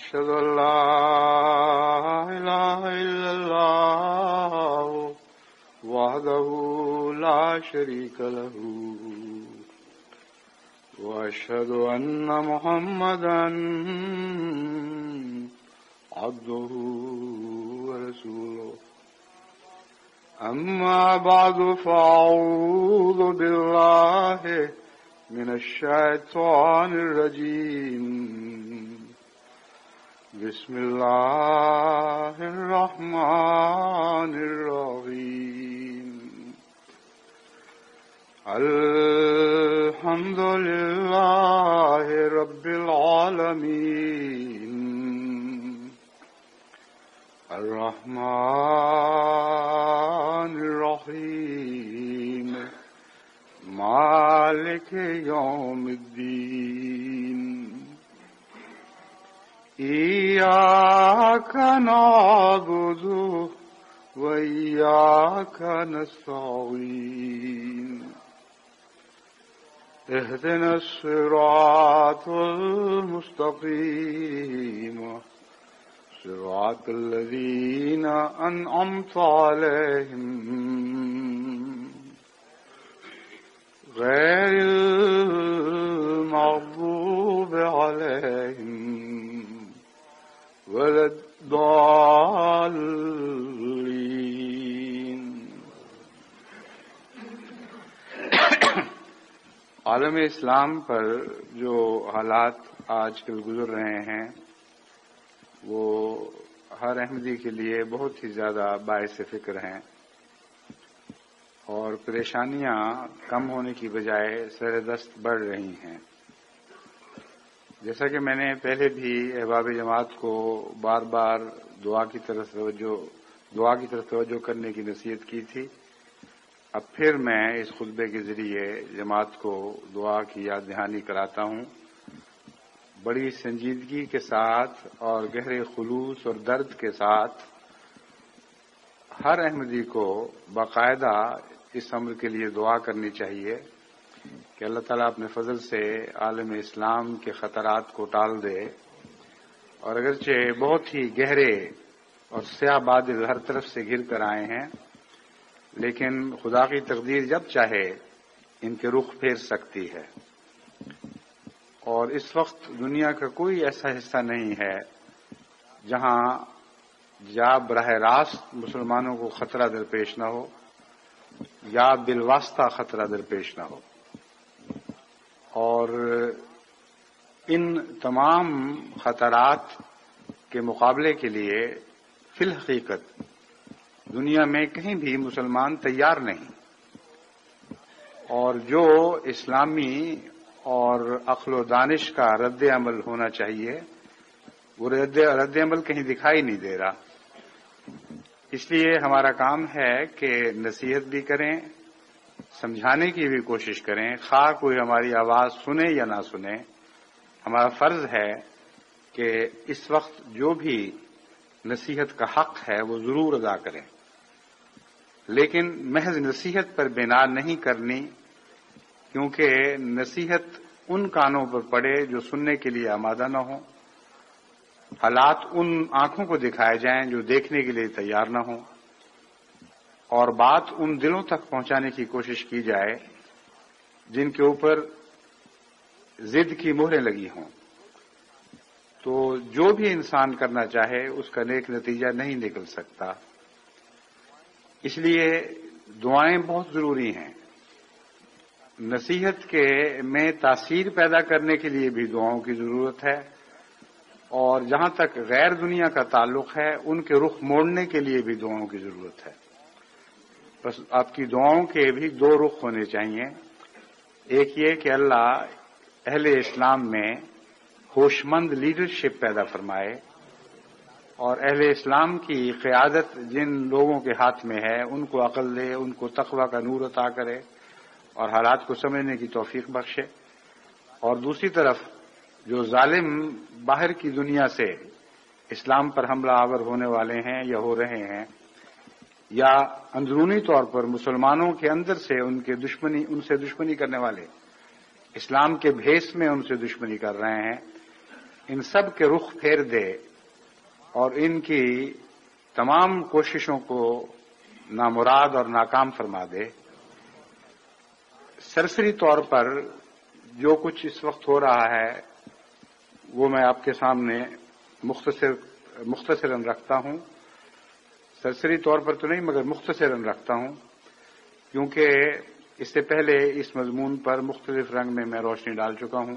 أشهد أن لا إله إلا الله وحده لا شريك له وأشهد أن محمدا عبده ورسوله أما بعد فأعوذ بالله من الشيطان الرجيم بسم الله الرحمن الرحيم الحمد لله رب العالمين الرحمن الرحيم مالك يوم الدين إياك نعبد وإياك نستعين اهدنا الصراط المستقيم صراط الذين أنعمت عليهم غير المغضوب عليهم ولا الضالين. عالم اسلام پر جو حالات آج کل گزر رہے ہیں وہ ہر احمدی کے لیے بہت ہی زیادہ باعث فکر ہیں اور پریشانیاں کم ہونے کی بجائے سر دست بڑھ رہی ہیں. جیسا کہ میں نے پہلے بھی احباب جماعت کو بار بار دعا کی طرف توجہ کرنے کی نصیحت کی تھی، اب پھر میں اس خطبے کے ذریعے جماعت کو دعا کی یاد دہانی کراتا ہوں. بڑی سنجیدگی کے ساتھ اور گہرے خلوص اور درد کے ساتھ ہر احمدی کو باقاعدہ اس امر کے لیے دعا کرنی چاہیے کہ اللہ تعالیٰ اپنے فضل سے عالم اسلام کے خطرات کو ٹال دے، اور اگرچہ بہت ہی گہرے اور سیاہ بادل ہر طرف سے گر کر آئے ہیں، لیکن خدا کی تقدیر جب چاہے ان کے رخ پھیر سکتی ہے. اور اس وقت دنیا کا کوئی ایسا حصہ نہیں ہے جہاں براہ راست مسلمانوں کو خطرہ درپیش نہ ہو یا بالواسطہ خطرہ درپیش نہ ہو. اور ان تمام خطرات کے مقابلے کے لیے فی الحقیقت دنیا میں کہیں بھی مسلمان تیار نہیں، اور جو اسلامی اور عقل و دانش کا رد عمل ہونا چاہیے وہ رد عمل کہیں دکھائی نہیں دے رہا. اس لیے ہمارا کام ہے کہ نصیحت بھی کریں، سمجھانے کی بھی کوشش کریں، خواہ کوئی ہماری آواز سنے یا نہ سنے. ہمارا فرض ہے کہ اس وقت جو بھی نصیحت کا حق ہے وہ ضرور ادا کریں، لیکن محض نصیحت پر بنا نہیں کرنی، کیونکہ نصیحت ان کانوں پر پڑے جو سننے کے لیے آمادہ نہ ہوں، حالات ان آنکھوں کو دکھائے جائیں جو دیکھنے کے لیے تیار نہ ہوں، اور بات ان دلوں تک پہنچانے کی کوشش کی جائے جن کے اوپر ضد کی مہریں لگی ہوں. تو جو بھی انسان کرنا چاہے اس کا نیک نتیجہ نہیں نکل سکتا. اس لیے دعائیں بہت ضروری ہیں. نصیحت میں تاثیر پیدا کرنے کے لیے بھی دعاؤں کی ضرورت ہے، اور جہاں تک غیر دنیا کا تعلق ہے ان کے رخ موڑنے کے لیے بھی دعاؤں کی ضرورت ہے. بس آپ کی دعاؤں کے بھی دو رخ ہونے چاہیے. ایک یہ کہ اللہ اہل اسلام میں ہوشمند لیڈرشپ پیدا فرمائے، اور اہل اسلام کی قیادت جن لوگوں کے ہاتھ میں ہے ان کو عقل دے، ان کو تقوی کا نور عطا کرے اور حالات کو سمجھنے کی توفیق بخشے. اور دوسری طرف جو ظالم باہر کی دنیا سے اسلام پر حملہ آور ہونے والے ہیں یا ہو رہے ہیں، یا اندرونی طور پر مسلمانوں کے اندر سے ان سے دشمنی کرنے والے اسلام کے بھیس میں ان سے دشمنی کر رہے ہیں، ان سب کے رخ پھیر دے اور ان کی تمام کوششوں کو نامراد اور ناکام فرما دے۔ سرسری طور پر جو کچھ اس وقت ہو رہا ہے وہ میں آپ کے سامنے مختصراً رکھتا ہوں، سرسری طور پر تو نہیں مگر مختصراً رکھتا ہوں، کیونکہ اس سے پہلے اس مضمون پر مختلف رنگ میں روشنی ڈال چکا ہوں۔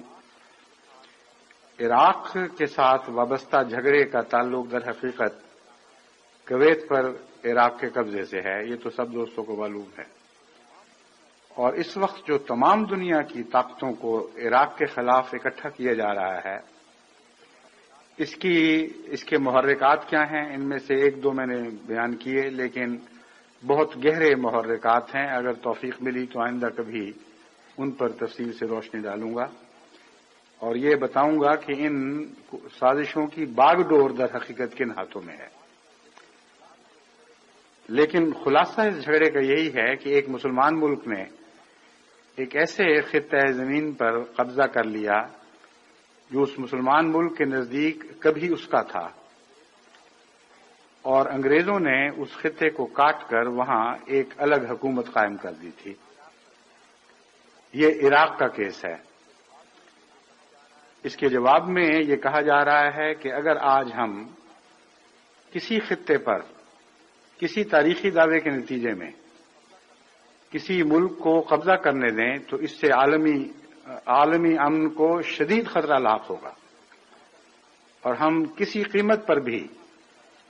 عراق کے ساتھ وابستہ جھگڑے کا تعلق در حقیقت کویت پر عراق کے قبضے سے ہے، یہ تو سب دوستوں کو معلوم ہے، اور اس وقت جو تمام دنیا کی طاقتوں کو عراق کے خلاف اکٹھا کیا جا رہا ہے، اس کے محرکات کیا ہیں؟ ان میں سے ایک دو میں نے بیان کیے، لیکن بہت گہرے محرکات ہیں۔ اگر توفیق ملی تو آئندہ کبھی ان پر تفصیل سے روشنی ڈالوں گا اور یہ بتاؤں گا کہ ان سازشوں کی باغ ڈور در حقیقت کن ہاتھوں میں ہے۔ لیکن خلاصہ اس جھگڑے کا یہی ہے کہ ایک مسلمان ملک نے ایک ایسے خطہ زمین پر قبضہ کر لیا جو اس مسلمان ملک کے نزدیک کبھی اس کا تھا، اور انگریزوں نے اس خطے کو کاٹ کر وہاں ایک الگ حکومت قائم کر دی تھی۔ یہ عراق کا کیس ہے۔ اس کے جواب میں یہ کہا جا رہا ہے کہ اگر آج ہم کسی خطے پر کسی تاریخی دعوے کے نتیجے میں کسی ملک کو قبضہ کرنے دیں تو اس سے عالمی امن کو شدید خطرہ لاحق ہوگا، اور ہم کسی قیمت پر بھی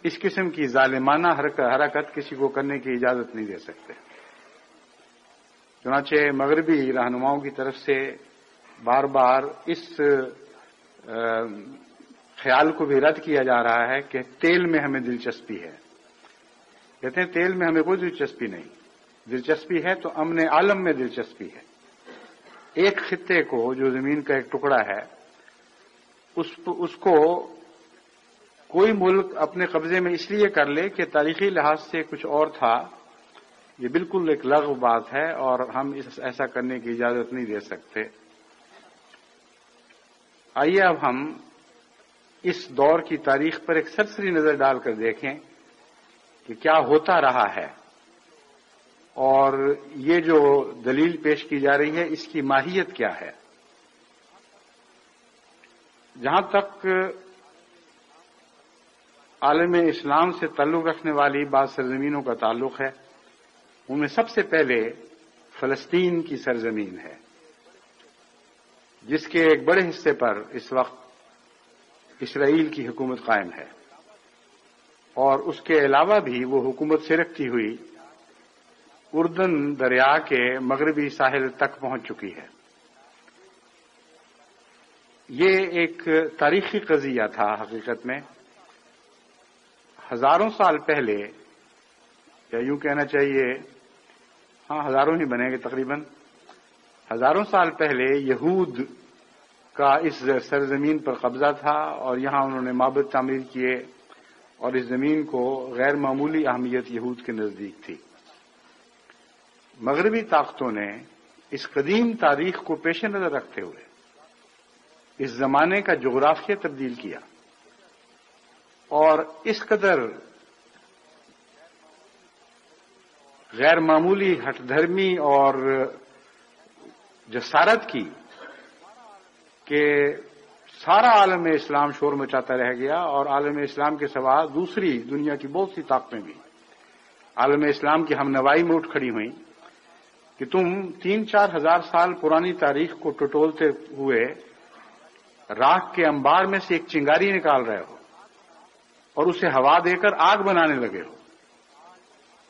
اس قسم کی ظالمانہ حرکت کسی کو کرنے کی اجازت نہیں دے سکتے۔ چنانچہ مغربی رہنماؤں کی طرف سے بار بار اس خیال کو بھی رد کیا جا رہا ہے کہ تیل میں ہمیں دلچسپی ہے۔ کہتے ہیں تیل میں ہمیں کوئی دلچسپی نہیں، دلچسپی ہے تو امن عالم میں دلچسپی ہے۔ ایک خطے کو جو زمین کا ایک ٹکڑا ہے اس کو کوئی ملک اپنے قبضے میں اس لیے کر لے کہ تاریخی لحاظ سے کچھ اور تھا، یہ بالکل ایک لغو بات ہے اور ہم ایسا کرنے کی اجازت نہیں دے سکتے۔ آئیے اب ہم اس دور کی تاریخ پر ایک سرسری نظر ڈال کر دیکھیں کہ کیا ہوتا رہا ہے اور یہ جو دلیل پیش کی جا رہی ہے اس کی ماہیت کیا ہے۔ جہاں تک عالم اسلام سے تعلق رکھنے والی بعض سرزمینوں کا تعلق ہے، ان میں سب سے پہلے فلسطین کی سرزمین ہے، جس کے ایک بڑے حصے پر اس وقت اسرائیل کی حکومت قائم ہے، اور اس کے علاوہ بھی وہ حکومت سے رکھتی ہوئی اردن دریا کے مغربی ساحل تک پہنچ چکی ہے۔ یہ ایک تاریخی قضیہ تھا حقیقت میں۔ ہزاروں سال پہلے، یا یوں کہنا چاہیے ہزاروں ہی بنے گے تقریباً، ہزاروں سال پہلے یہود کا اس سرزمین پر قبضہ تھا اور یہاں انہوں نے معبد تعمیر کیے، اور اس زمین کو غیر معمولی اہمیت یہود کے نزدیک تھی۔ مغربی طاقتوں نے اس قدیم تاریخ کو پیش نظر رکھتے ہوئے اس زمانے کا جغرافیہ تبدیل کیا، اور اس قدر غیر معمولی ہٹ دھرمی اور جسارت کی کہ سارا عالم اسلام شور مچاتا رہ گیا، اور عالم اسلام کے سوا دوسری دنیا کی بہت سی طاقتیں بھی عالم اسلام کی ہمنوائی میں اٹھ کھڑی ہوئیں کہ تم 3-4 ہزار سال پرانی تاریخ کو ٹٹولتے ہوئے راکھ کے انبار میں سے ایک چنگاری نکال رہے ہو اور اسے ہوا دے کر آگ بنانے لگے ہو۔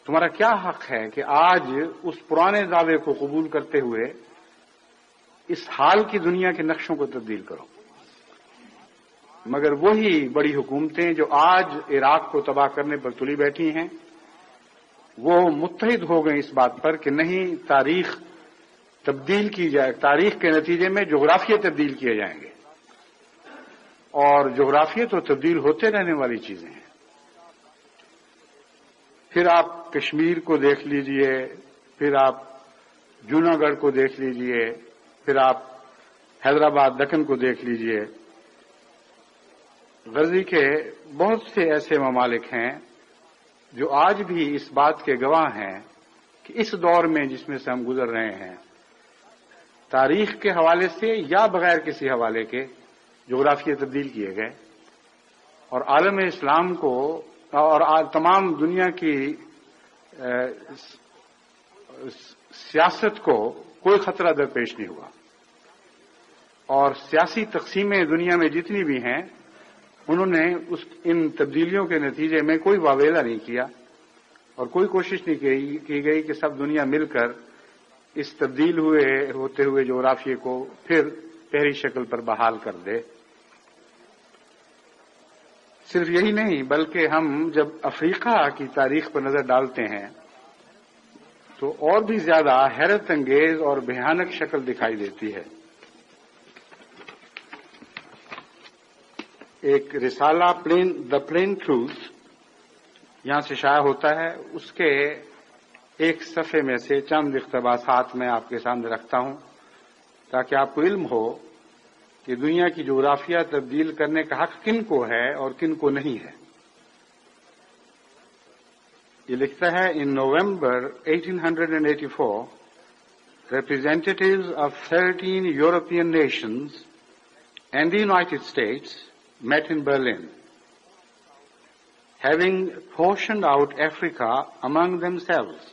تمہارا کیا حق ہے کہ آج اس پرانے دعوے کو قبول کرتے ہوئے اس حال کی دنیا کے نقشوں کو تبدیل کرو؟ مگر وہی بڑی حکومتیں جو آج عراق کو تباہ کرنے پر تلی بیٹھی ہیں، وہ متحد ہو گئے اس بات پر کہ نہیں، تاریخ تبدیل کی جائے، تاریخ کے نتیجے میں جغرافیہ تبدیل کیے جائیں گے، اور جغرافیہ تو تبدیل ہوتے رہنے والی چیزیں ہیں۔ پھر آپ کشمیر کو دیکھ لیجئے، پھر آپ جوناگڑھ کو دیکھ لیجئے، پھر آپ حیدرآباد دکن کو دیکھ لیجئے، غرضی کے بہت سے ایسے ممالک ہیں جو آج بھی اس بات کے گواہ ہیں کہ اس دور میں جس میں سے ہم گزر رہے ہیں، تاریخ کے حوالے سے یا بغیر کسی حوالے کے جغرافیہ تبدیل کیے گئے، اور عالم اسلام کو اور تمام دنیا کی سیاست کو کوئی خطرہ درپیش نہیں ہوا، اور سیاسی تقسیمیں دنیا میں جتنی بھی ہیں انہوں نے ان تبدیلیوں کے نتیجے میں کوئی واویلا نہیں کیا اور کوئی کوشش نہیں کی گئی کہ سب دنیا مل کر اس تبدیل ہوتے ہوئے جغرافیے کو پھر پہلی شکل پر بحال کر دے۔ صرف یہی نہیں بلکہ ہم جب افریقہ کی تاریخ پر نظر ڈالتے ہیں تو اور بھی زیادہ حیرت انگیز اور بھیانک شکل دکھائی دیتی ہے۔ ایک رسالہ دا پلین ٹروتھ یہاں سے شائع ہوتا ہے، اس کے ایک صفحے میں سے چند اقتباسات میں آپ کے سامنے رکھتا ہوں تاکہ آپ کو علم ہو کہ دنیا کی جغرافیہ تبدیل کرنے کا حق کن کو ہے اور کن کو نہیں ہے۔ یہ لکھتا ہے ان نومبر 1884 representatives of 13 European nations and the United States met in Berlin. Having portioned out Africa among themselves,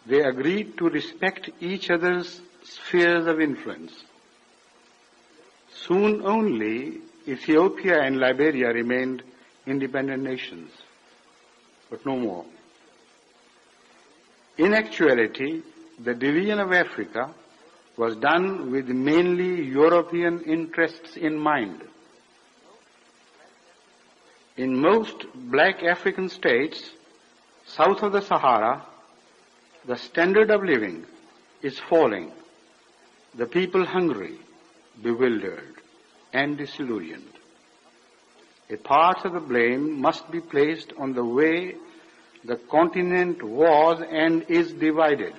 they agreed to respect each other's spheres of influence. Soon only Ethiopia and Liberia remained independent nations, but no more. In actuality, the division of Africa was done with mainly European interests in mind. In most black African states south of the Sahara, the standard of living is falling, the people hungry, bewildered, and disillusioned. A part of the blame must be placed on the way the continent was and is divided.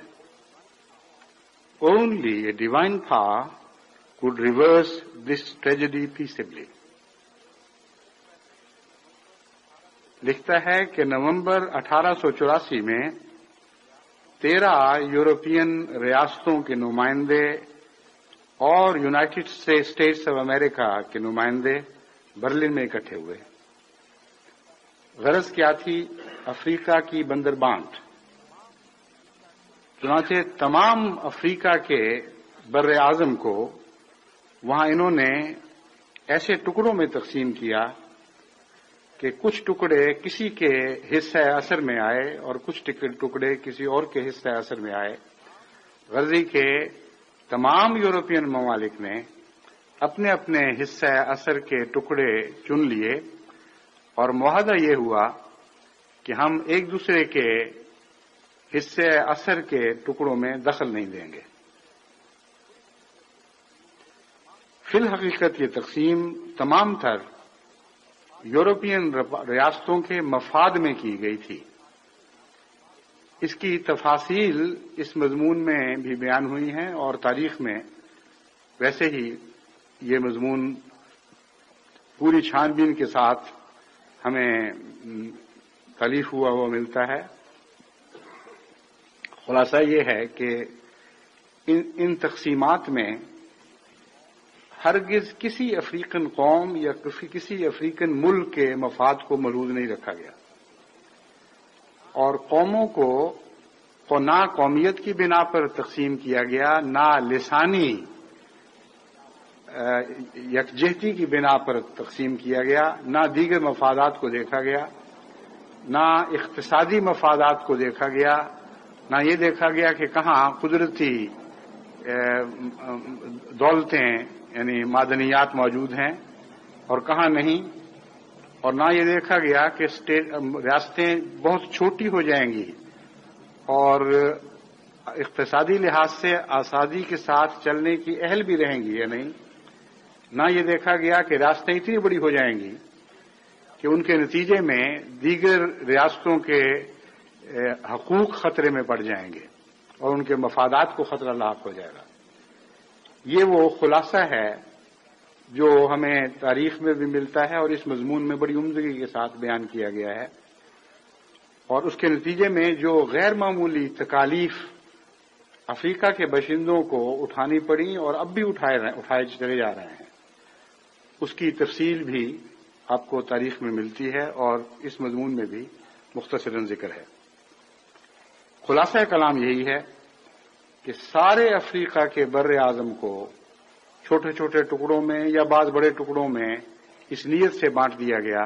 Only a divine power could reverse this tragedy peaceably. لکھتا ہے کہ نومبر 1884 میں 13 European ریاستوں کے نمائندے اور United States of America کے نمائندے برلن میں اکٹھے ہوئے۔ غرض کیا تھی؟ افریقہ کی بندر بانٹ۔ چنانچہ تمام افریقہ کے بر اعظم کو وہاں انہوں نے ایسے ٹکڑوں میں تقسیم کیا کہ کچھ ٹکڑے کسی کے حصہ اثر میں آئے اور کچھ ٹکڑے کسی اور کے حصہ اثر میں آئے۔ غرضی کے تمام یورپین ممالک نے اپنے اپنے حصہ اثر کے ٹکڑے چن لیے اور معاہدہ یہ ہوا کہ ہم ایک دوسرے کے حصہ اثر کے ٹکڑوں میں دخل نہیں دیں گے۔ فی الحقیقت یہ تقسیم تمام تر یورپین ریاستوں کے مفاد میں کی گئی تھی۔ اس کی تفاصیل اس مضمون میں بھی بیان ہوئی ہیں اور تاریخ میں ویسے ہی یہ مضمون پوری چھان بین کے ساتھ ہمیں تالیف ہوا ملتا ہے۔ خلاصہ یہ ہے کہ ان تقسیمات میں ہرگز کسی افریقن قوم یا کسی افریقن ملک کے مفاد کو ملحوظ نہیں رکھا گیا، اور قوموں کو نہ قومیت کی بنا پر تقسیم کیا گیا، نہ لسانی یکجہتی کی بنا پر تقسیم کیا گیا، نہ دیگر مفادات کو دیکھا گیا، نہ اقتصادی مفادات کو دیکھا گیا، نہ یہ دیکھا گیا کہ کہاں قدرتی دولتیں یعنی معدنیات موجود ہیں اور کہاں نہیں، اور نہ یہ دیکھا گیا کہ ریاستیں بہت چھوٹی ہو جائیں گی اور اقتصادی لحاظ سے آزادی کے ساتھ چلنے کی اہل بھی رہیں گی یا نہیں، نہ یہ دیکھا گیا کہ ریاستیں اتنی بڑی ہو جائیں گی کہ ان کے نتیجے میں دیگر ریاستوں کے حقوق خطرے میں پڑ جائیں گے اور ان کے مفادات کو خطرہ لاحق ہو جائے گا۔ یہ وہ خلاصہ ہے جو ہمیں تاریخ میں بھی ملتا ہے اور اس مضمون میں بڑی عمدگی کے ساتھ بیان کیا گیا ہے، اور اس کے نتیجے میں جو غیر معمولی تکالیف افریقہ کے باشندوں کو اٹھانی پڑی اور اب بھی اٹھائے چلے جا رہے ہیں، اس کی تفصیل بھی آپ کو تاریخ میں ملتی ہے اور اس مضمون میں بھی مختصراً ذکر ہے۔ خلاصہ کلام یہی ہے کہ سارے افریقہ کے بر اعظم کو چھوٹے چھوٹے ٹکڑوں میں یا بعض بڑے ٹکڑوں میں اس نیت سے بانٹ دیا گیا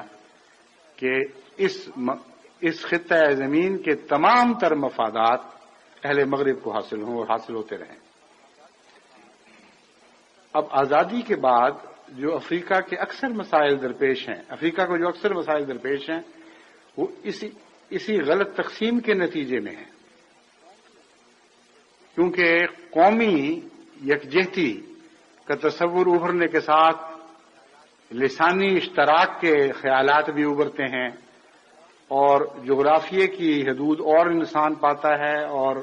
کہ اس خطہ زمین کے تمام تر مفادات اہل مغرب کو حاصل ہوں اور حاصل ہوتے رہیں۔ اب آزادی کے بعد جو افریقہ کے اکثر مسائل درپیش ہیں، افریقہ کو جو اکثر مسائل درپیش ہیں، وہ اسی غلط تقسیم کے نتیجے میں ہیں، کیونکہ قومی یکجہتی کا تصور ابھرنے کے ساتھ لسانی اشتراک کے خیالات بھی ابھرتے ہیں، اور جغرافیے کی حدود اور انسان پاتا ہے اور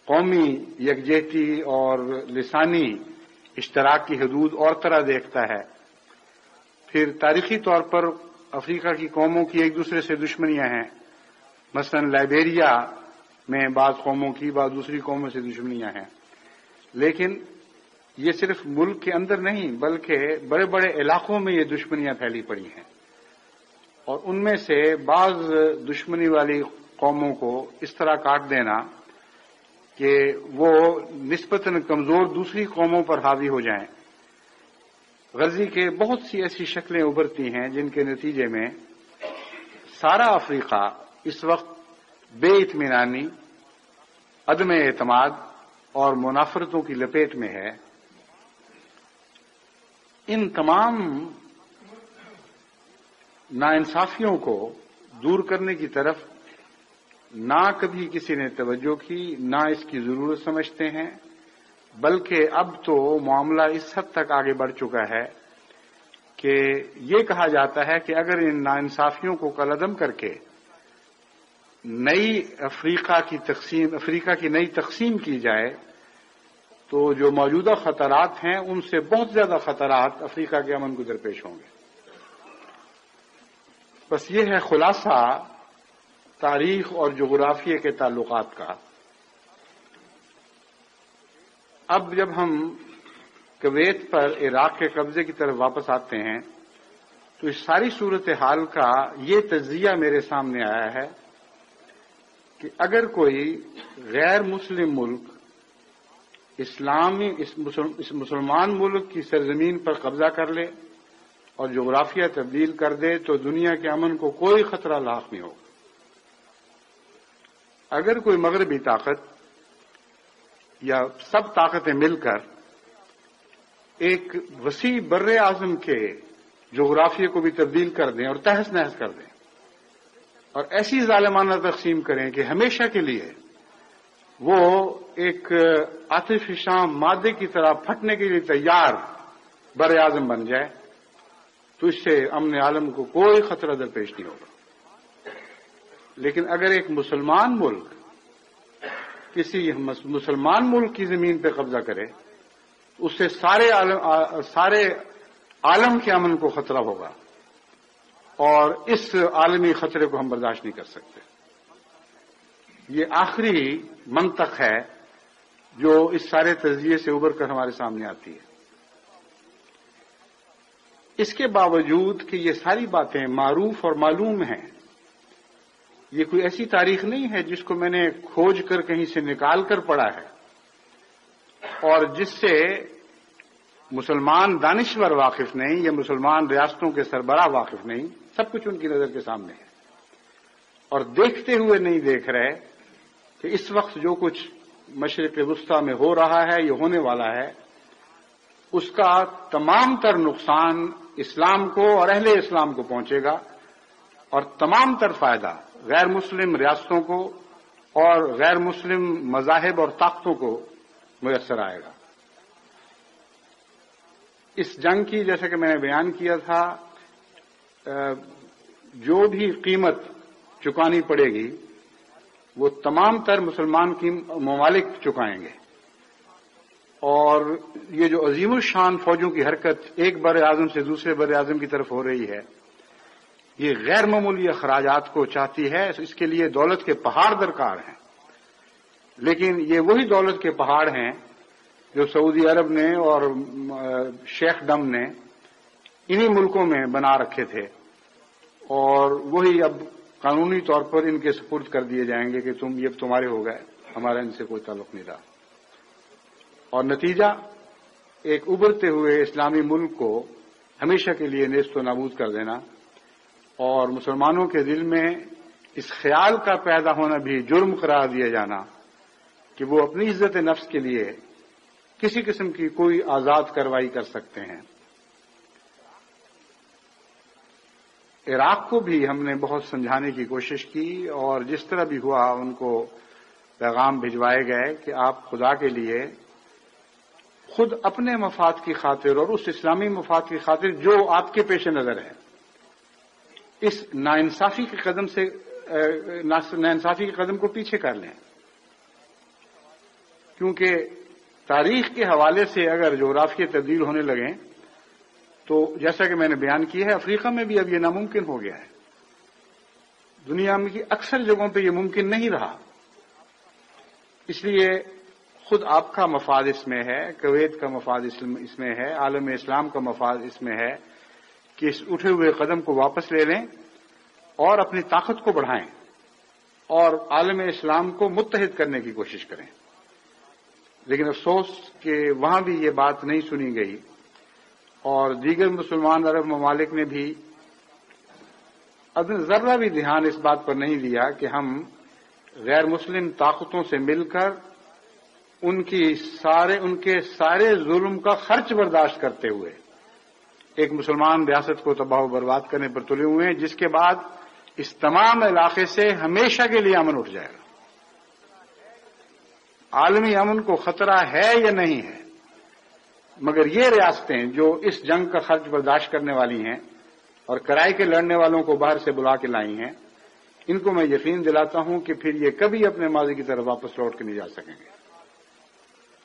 قومی یکجہتی اور لسانی اشتراک کی حدود اور طرح دیکھتا ہے۔ پھر تاریخی طور پر افریقہ کی قوموں کی ایک دوسرے سے دشمنیاں ہیں، مثلا لائبیریا میں بعض قوموں کی بعض دوسری قوموں سے دشمنیاں ہیں، لیکن یہ صرف ملک کے اندر نہیں بلکہ بڑے بڑے علاقوں میں یہ دشمنیاں پھیلی پڑی ہیں، اور ان میں سے بعض دشمنی والی قوموں کو اس طرح کاٹ دینا کہ وہ نسبتاً کمزور دوسری قوموں پر حاوی ہو جائیں۔ غزی کے بہت سی ایسی شکلیں ابھرتی ہیں جن کے نتیجے میں سارا افریقہ اس وقت بے اطمینانی، عدم اعتماد اور منافرتوں کی لپیٹ میں ہے۔ ان تمام ناانصافیوں کو دور کرنے کی طرف نہ کبھی کسی نے توجہ کی، نہ اس کی ضرورت سمجھتے ہیں، بلکہ اب تو معاملہ اس حد تک آگے بڑھ چکا ہے کہ یہ کہا جاتا ہے کہ اگر ان ناانصافیوں کو کالعدم کر کے نئی افریقہ کی نئی تقسیم کی جائے تو جو موجودہ خطرات ہیں ان سے بہت زیادہ خطرات افریقہ کے امن کو درپیش ہوں گے۔ بس یہ ہے خلاصہ تاریخ اور جغرافیے کے تعلقات کا۔ اب جب ہم کویت پر عراق کے قبضے کی طرف واپس آتے ہیں تو اس ساری صورتحال کا یہ تجزیہ میرے سامنے آیا ہے کہ اگر کوئی غیر مسلم ملک اس مسلمان ملک کی سرزمین پر قبضہ کر لے اور جغرافیہ تبدیل کر دے تو دنیا کے امن کو کوئی خطرہ لاحق نہیں ہوگا۔ اگر کوئی مغربی طاقت یا سب طاقتیں مل کر ایک وسیع بر اعظم کے جغرافیے کو بھی تبدیل کر دیں اور تہس نہس کر دیں اور ایسی ظالمانہ تقسیم کریں کہ ہمیشہ کے لیے وہ ایک آتش فشاں مادے کی طرح پھٹنے کے لیے تیار بر اعظم بن جائے تو اس سے امن عالم کو کوئی خطرہ درپیش نہیں ہوگا۔ لیکن اگر ایک مسلمان ملک کسی مسلمان ملک کی زمین پہ قبضہ کرے اس سے سارے عالم کے امن کو خطرہ ہوگا، اور اس عالمی خطرے کو ہم برداشت نہیں کر سکتے۔ یہ آخری منطق ہے جو اس سارے تجزیے سے ابھر کر ہمارے سامنے آتی ہے۔ اس کے باوجود کہ یہ ساری باتیں معروف اور معلوم ہیں، یہ کوئی ایسی تاریخ نہیں ہے جس کو میں نے کھوج کر کہیں سے نکال کر پڑھا ہے اور جس سے مسلمان دانشور واقف نہیں یا مسلمان ریاستوں کے سربراہ واقف نہیں، سب کچھ ان کی نظر کے سامنے ہے، اور دیکھتے ہوئے نہیں دیکھ رہے کہ اس وقت جو کچھ مشرق وسطیٰ میں ہو رہا ہے یا ہونے والا ہے اس کا تمام تر نقصان اسلام کو اور اہل اسلام کو پہنچے گا، اور تمام تر فائدہ غیر مسلم ریاستوں کو اور غیر مسلم مذاہب اور طاقتوں کو میسر آئے گا۔ اس جنگ کی جیسا کہ میں نے بیان کیا تھا جو بھی قیمت چکانی پڑے گی وہ تمام تر مسلمان کی ممالک چکائیں گے، اور یہ جو عظیم الشان فوجوں کی حرکت ایک بر اعظم سے دوسرے بر اعظم کی طرف ہو رہی ہے، یہ غیر معمولی اخراجات کو چاہتی ہے. اس کے لیے دولت کے پہاڑ درکار ہیں، لیکن یہ وہی دولت کے پہاڑ ہیں جو سعودی عرب نے اور شیخ ڈم نے انہی ملکوں میں بنا رکھے تھے، اور وہی اب قانونی طور پر ان کے سپرد کر دیے جائیں گے کہ یہ تمہارے ہو گئے، ہمارا ان سے کوئی تعلق نہیں رہا. اور نتیجہ ایک ابھرتے ہوئے اسلامی ملک کو ہمیشہ کے لیے نیست و نابود کر دینا، اور مسلمانوں کے دل میں اس خیال کا پیدا ہونا بھی جرم قرار دیا جانا کہ وہ اپنی عزت نفس کے لیے کسی قسم کی کوئی آزاد کارروائی کر سکتے ہیں. عراق کو بھی ہم نے بہت سمجھانے کی کوشش کی، اور جس طرح بھی ہوا ان کو پیغام بھجوائے گئے کہ آپ خدا کے لیے خود اپنے مفاد کی خاطر اور اس اسلامی مفاد کی خاطر جو آپ کے پیش نظر ہے، اس ناانصافی کے قدم کو پیچھے کر لیں. کیونکہ تاریخ کے حوالے سے اگر جغرافیہ تبدیل ہونے لگیں تو جیسا کہ میں نے بیان کیا ہے، افریقہ میں بھی اب یہ ناممکن ہو گیا ہے. دنیا میں کی اکثر جگہوں پہ یہ ممکن نہیں رہا. اس لیے خود آپ کا مفاد اس میں ہے، کویت کا مفاد اس میں ہے، عالم اسلام کا مفاد اس میں ہے کہ اس اٹھے ہوئے قدم کو واپس لے لیں اور اپنی طاقت کو بڑھائیں اور عالم اسلام کو متحد کرنے کی کوشش کریں. لیکن افسوس کہ وہاں بھی یہ بات نہیں سنی گئی، اور دیگر مسلمان عرب ممالک نے بھی ذرہ بھی دھیان اس بات پر نہیں دیا کہ ہم غیر مسلم طاقتوں سے مل کر ان کے سارے ظلم کا خرچ برداشت کرتے ہوئے ایک مسلمان ریاست کو تباہ و برباد کرنے پر تلے ہوئے ہیں، جس کے بعد اس تمام علاقے سے ہمیشہ کے لیے امن اٹھ جائے گا. عالمی امن کو خطرہ ہے یا نہیں ہے، مگر یہ ریاستیں جو اس جنگ کا خرچ برداشت کرنے والی ہیں اور کرائے کے لڑنے والوں کو باہر سے بلا کے لائی ہیں، ان کو میں یقین دلاتا ہوں کہ پھر یہ کبھی اپنے ماضی کی طرف واپس لوٹ کے نہیں جا سکیں گے.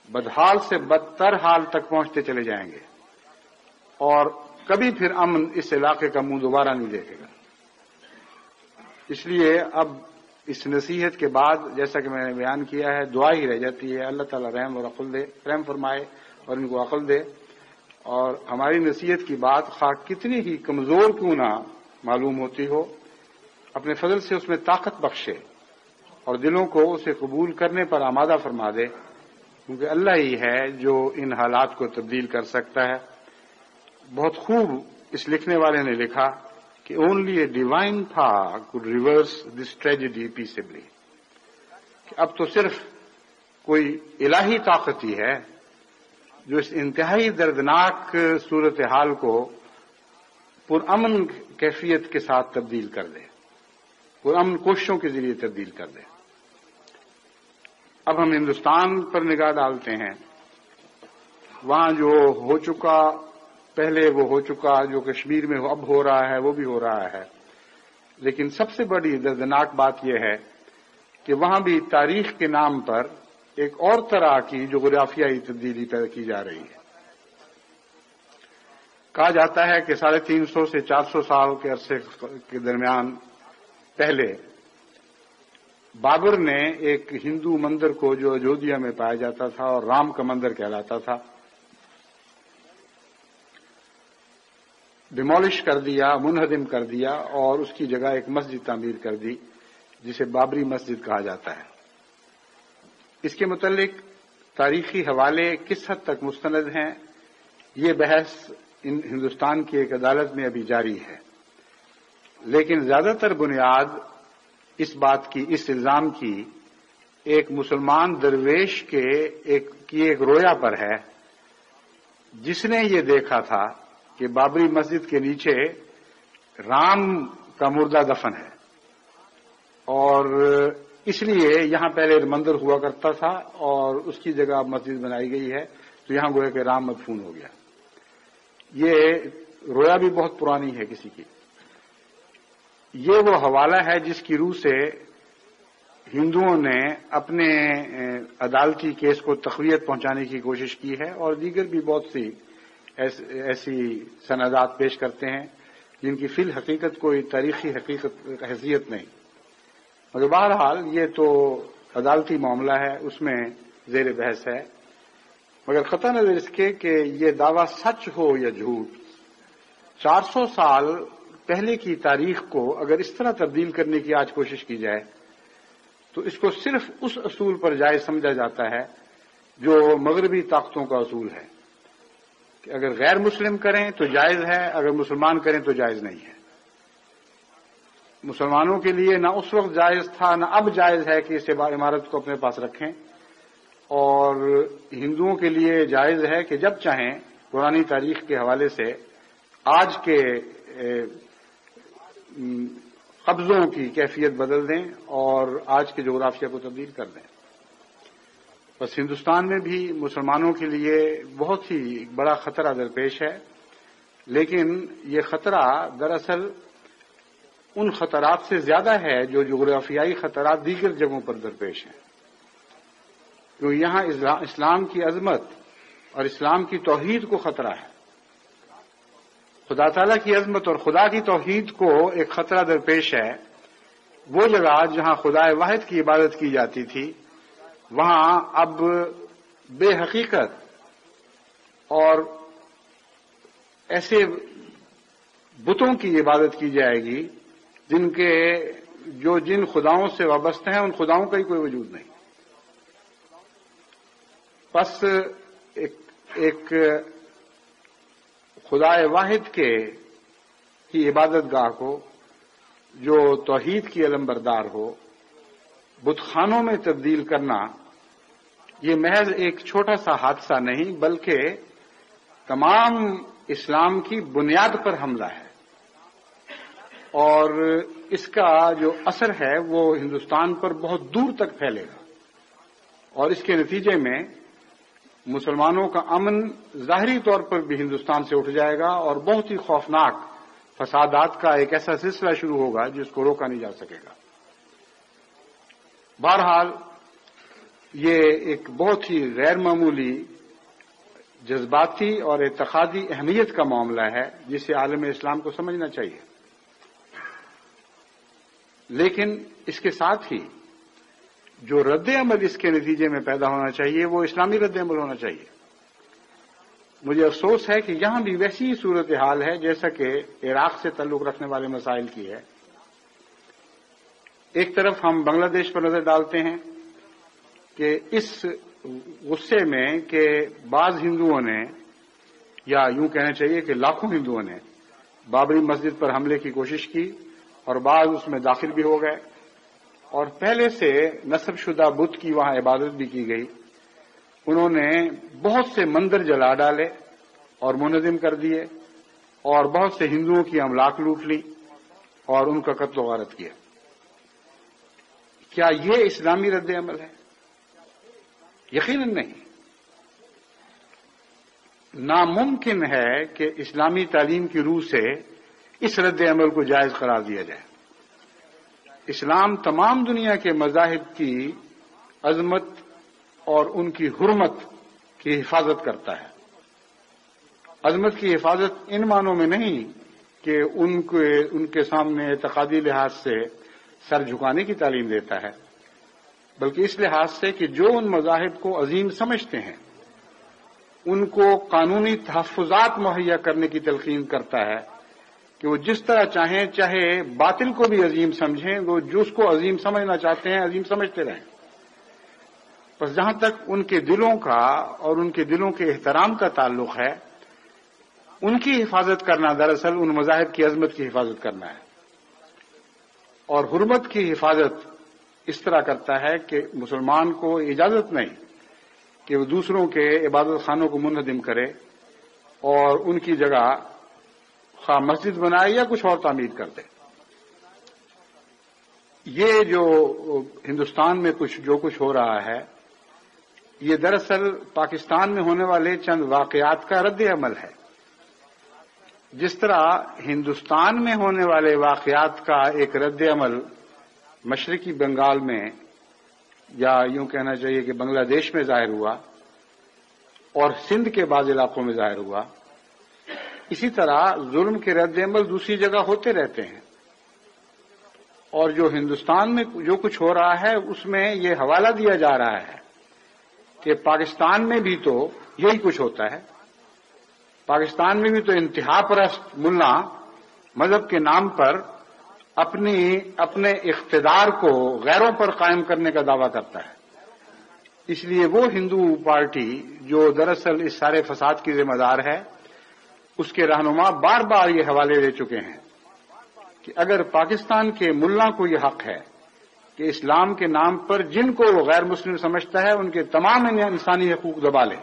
بدحال سے بدتر حال تک پہنچتے چلے جائیں گے، اور کبھی پھر امن اس علاقے کا منہ دوبارہ نہیں دیکھے گا. اس لیے اب اس نصیحت کے بعد جیسا کہ میں نے بیان کیا ہے، دعا ہی رہ جاتی ہے اللہ تعالیٰ رحم فرمائے اور ان کو عقل دے. اور ہماری نصیحت کی بات خواہ کتنی ہی کمزور کیوں نہ معلوم ہوتی ہو، اپنے فضل سے اس میں طاقت بخشے اور دلوں کو اسے قبول کرنے پر آمادہ فرما دے، کیونکہ اللہ ہی ہے جو ان حالات کو تبدیل کر سکتا ہے. بہت خوب اس لکھنے والے نے لکھا کہ only a divine power could reverse this tragedy peaceably. کہ اب تو صرف کوئی الہی طاقت ہی ہے جو اس انتہائی دردناک صورتحال کو پرامن کیفیت کے ساتھ تبدیل کر دے، پرامن کوششوں کے ذریعے تبدیل کر دے. اب ہم ہندوستان پر نگاہ ڈالتے ہیں. وہاں جو ہو چکا، پہلے وہ ہو چکا، جو کشمیر میں اب ہو رہا ہے وہ بھی ہو رہا ہے. لیکن سب سے بڑی دردناک بات یہ ہے کہ وہاں بھی تاریخ کے نام پر ایک اور طرح کی جغرافیائی تبدیلی پیدا کی جا رہی ہے. کہا جاتا ہے کہ 350 سے 400 سال کے عرصے کے درمیان پہلے بابر نے ایک ہندو مندر کو جو اجودھیا میں پایا جاتا تھا اور رام کا مندر کہلاتا تھا، ڈیمولش کر دیا، منہدم کر دیا، اور اس کی جگہ ایک مسجد تعمیر کر دی جسے بابری مسجد کہا جاتا ہے. اس کے متعلق تاریخی حوالے کس حد تک مستند ہیں، یہ بحث ہندوستان کی ایک عدالت میں ابھی جاری ہے. لیکن زیادہ تر بنیاد اس بات کی، اس الزام کی ایک مسلمان درویش کے ایک رویا پر ہے جس نے یہ دیکھا تھا کہ بابری مسجد کے نیچے رام کا مردہ دفن ہے، اور اس لیے یہاں پہلے مندر ہوا کرتا تھا اور اس کی جگہ مسجد بنائی گئی ہے، تو یہاں گویا کہ رام مدفون ہو گیا. یہ رویا بھی بہت پرانی ہے کسی کی. یہ وہ حوالہ ہے جس کی روح سے ہندوؤں نے اپنے عدالتی کیس کو تقویت پہنچانے کی کوشش کی ہے اور دیگر بھی بہت سی ایسی سندات پیش کرتے ہیں جن کی فی الحقیقت کوئی تاریخی حیثیت نہیں، مگر بہرحال یہ تو عدالتی معاملہ ہے، اس میں زیر بحث ہے۔ مگر قطع نظر اس کے کہ یہ دعویٰ سچ ہو یا جھوٹ، 400 سال پہلے کی تاریخ کو اگر اس طرح تبدیل کرنے کی آج کوشش کی جائے تو اس کو صرف اس اصول پر جائز سمجھا جاتا ہے جو مغربی طاقتوں کا اصول ہے کہ اگر غیر مسلم کریں تو جائز ہے، اگر مسلمان کریں تو جائز نہیں ہے۔ مسلمانوں کے لیے نہ اس وقت جائز تھا نہ اب جائز ہے کہ اس عمارت کو اپنے پاس رکھیں، اور ہندوؤں کے لیے جائز ہے کہ جب چاہیں پرانی تاریخ کے حوالے سے آج کے قبضوں کی کیفیت بدل دیں اور آج کے جغرافیہ کو تبدیل کر دیں۔ بس ہندوستان میں بھی مسلمانوں کے لیے بہت ہی بڑا خطرہ درپیش ہے، لیکن یہ خطرہ دراصل ان خطرات سے زیادہ ہے جو جغرافیائی خطرات دیگر جگہوں پر درپیش ہیں، کیونکہ یہاں اسلام کی عظمت اور اسلام کی توحید کو خطرہ ہے۔ خدا تعالیٰ کی عظمت اور خدا کی توحید کو ایک خطرہ درپیش ہے۔ وہ جگہ جہاں خدا واحد کی عبادت کی جاتی تھی وہاں اب بے حقیقت اور ایسے بتوں کی عبادت کی جائے گی جن خداؤں سے وابستہ ہیں، ان خداؤں کا ہی کوئی وجود نہیں۔ بس ایک خدا واحد کی عبادت گاہ کو جو توحید کی علم بردار ہو بت خانوں میں تبدیل کرنا، یہ محض ایک چھوٹا سا حادثہ نہیں بلکہ تمام اسلام کی بنیاد پر حملہ ہے، اور اس کا جو اثر ہے وہ ہندوستان پر بہت دور تک پھیلے گا، اور اس کے نتیجے میں مسلمانوں کا امن ظاہری طور پر بھی ہندوستان سے اٹھ جائے گا اور بہت ہی خوفناک فسادات کا ایک ایسا سلسلہ شروع ہوگا جس کو روکا نہیں جا سکے گا۔ بہرحال یہ ایک بہت ہی غیر معمولی جذباتی اور اعتقادی اہمیت کا معاملہ ہے جسے عالم اسلام کو سمجھنا چاہیے، لیکن اس کے ساتھ ہی جو رد عمل اس کے نتیجے میں پیدا ہونا چاہیے وہ اسلامی رد عمل ہونا چاہیے۔ مجھے افسوس ہے کہ یہاں بھی ویسی ہی صورتحال ہے جیسا کہ عراق سے تعلق رکھنے والے مسائل کی ہے۔ ایک طرف ہم بنگلہ دیش پر نظر ڈالتے ہیں کہ اس غصے میں کہ بعض ہندوؤں نے، یا یوں کہنا چاہیے کہ لاکھوں ہندوؤں نے بابری مسجد پر حملے کی کوشش کی اور بعض اس میں داخل بھی ہو گئے، اور پہلے سے نصب شدہ بت کی وہاں عبادت بھی کی گئی۔ انہوں نے بہت سے مندر جلا ڈالے اور منہدم کر دیے، اور بہت سے ہندوؤں کی املاک لوٹ لی اور ان کا قتل و غارت کیا۔ کیا یہ اسلامی رد عمل ہے؟ یقیناً نہیں۔ ناممکن ہے کہ اسلامی تعلیم کی روح سے اس رد عمل کو جائز قرار دیا جائے۔ اسلام تمام دنیا کے مذاہب کی عظمت اور ان کی حرمت کی حفاظت کرتا ہے۔ عظمت کی حفاظت ان معنوں میں نہیں کہ ان کے سامنے اعتقادی لحاظ سے سر جھکانے کی تعلیم دیتا ہے، بلکہ اس لحاظ سے کہ جو ان مذاہب کو عظیم سمجھتے ہیں ان کو قانونی تحفظات مہیا کرنے کی تلقین کرتا ہے کہ وہ جس طرح چاہیں، چاہے باطل کو بھی عظیم سمجھیں، وہ جس کو عظیم سمجھنا چاہتے ہیں عظیم سمجھتے رہیں۔ بس جہاں تک ان کے دلوں کا اور ان کے دلوں کے احترام کا تعلق ہے، ان کی حفاظت کرنا دراصل ان مذاہب کی عظمت کی حفاظت کرنا ہے، اور حرمت کی حفاظت اس طرح کرتا ہے کہ مسلمان کو اجازت نہیں کہ وہ دوسروں کے عبادت خانوں کو منہدم کرے اور ان کی جگہ خواہ مسجد بنائے یا کچھ اور تعمیر کر دے۔ یہ جو ہندوستان میں جو کچھ ہو رہا ہے یہ دراصل پاکستان میں ہونے والے چند واقعات کا رد عمل ہے۔ جس طرح ہندوستان میں ہونے والے واقعات کا ایک رد عمل مشرقی بنگال میں یا یوں کہنا چاہیے کہ بنگلہ دیش میں ظاہر ہوا اور سندھ کے بعض علاقوں میں ظاہر ہوا، اسی طرح ظلم کے رد عمل دوسری جگہ ہوتے رہتے ہیں، اور جو ہندوستان میں جو کچھ ہو رہا ہے اس میں یہ حوالہ دیا جا رہا ہے کہ پاکستان میں بھی تو یہی کچھ ہوتا ہے۔ پاکستان میں بھی تو انتہا پرست ملا مذہب کے نام پر اپنے اقتدار کو غیروں پر قائم کرنے کا دعویٰ کرتا ہے۔ اس لیے وہ ہندو پارٹی جو دراصل اس سارے فساد کی ذمہ دار ہے، اس کے رہنما بار بار یہ حوالے دے چکے ہیں کہ اگر پاکستان کے ملا کو یہ حق ہے کہ اسلام کے نام پر جن کو وہ غیر مسلم سمجھتا ہے ان کے تمام انسانی حقوق دبا لے،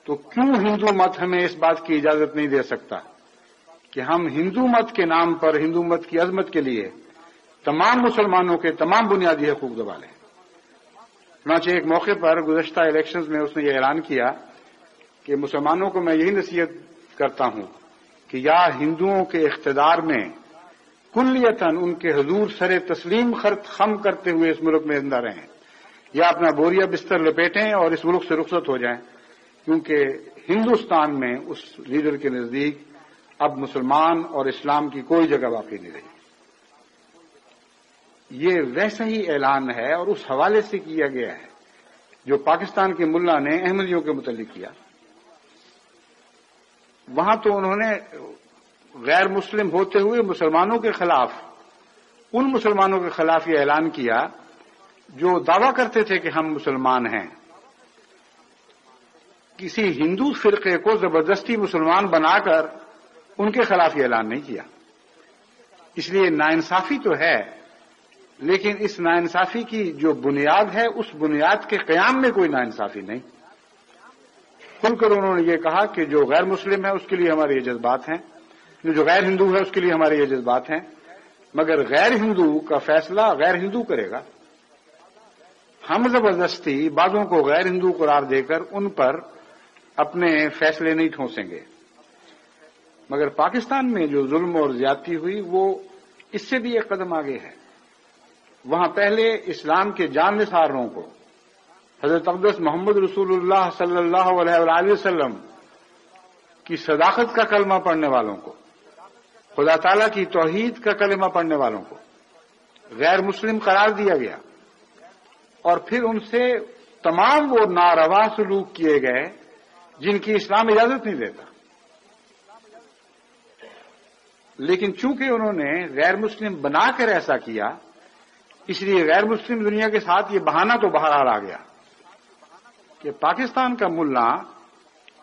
تو کیوں ہندو مت ہمیں اس بات کی اجازت نہیں دے سکتا کہ ہم ہندو مت کے نام پر، ہندو مت کی عظمت کے لیے تمام مسلمانوں کے تمام بنیادی حقوق دبا لیں۔ چنانچہ ایک موقع پر گزشتہ الیکشنز میں اس نے یہ اعلان کیا کہ مسلمانوں کو میں یہی نصیحت کرتا ہوں کہ یا ہندوؤں کے اقتدار میں کلیتاً ان کے حضور سر تسلیم خم کرتے ہوئے اس ملک میں زندہ رہیں، یا اپنا بوریا بستر لپیٹیں اور اس ملک سے رخصت ہو جائیں، کیونکہ ہندوستان میں اس لیڈر کے نزدیک اب مسلمان اور اسلام کی کوئی جگہ باقی نہیں رہی۔ یہ ویسا ہی اعلان ہے اور اس حوالے سے کیا گیا ہے جو پاکستان کے ملا نے احمدیوں کے متعلق کیا۔ وہاں تو انہوں نے غیر مسلم ہوتے ہوئے مسلمانوں کے خلاف، ان مسلمانوں کے خلاف یہ اعلان کیا جو دعویٰ کرتے تھے کہ ہم مسلمان ہیں۔ کسی ہندو فرقے کو زبردستی مسلمان بنا کر ان کے خلاف یہ اعلان نہیں کیا۔ اس لیے ناانصافی تو ہے، لیکن اس ناانصافی کی جو بنیاد ہے اس بنیاد کے قیام میں کوئی ناانصافی نہیں۔ کھل کر انہوں نے یہ کہا کہ جو غیر مسلم ہے اس کے لیے ہمارے یہ جذبات ہیں، جو غیر ہندو ہے اس کے لیے ہمارے یہ جذبات ہیں، مگر غیر ہندو کا فیصلہ غیر ہندو کرے گا۔ ہم زبردستی بعضوں کو غیر ہندو قرار دے کر ان پر اپنے فیصلے نہیں ٹھونسیں گے۔ مگر پاکستان میں جو ظلم اور زیادتی ہوئی وہ اس سے بھی ایک قدم آگے ہے۔ وہاں پہلے اسلام کے جان نثاروں کو، حضرت اقدس محمد رسول اللہ صلی اللہ علیہ وآلہ وسلم کی صداقت کا کلمہ پڑھنے والوں کو، خدا تعالیٰ کی توحید کا کلمہ پڑھنے والوں کو غیر مسلم قرار دیا گیا، اور پھر ان سے تمام وہ ناروا سلوک کیے گئے جن کی اسلام اجازت نہیں دیتا۔ لیکن چونکہ انہوں نے غیر مسلم بنا کر ایسا کیا، اس لیے غیر مسلم دنیا کے ساتھ یہ بہانہ تو بہرحال آ گیا کہ پاکستان کا ملا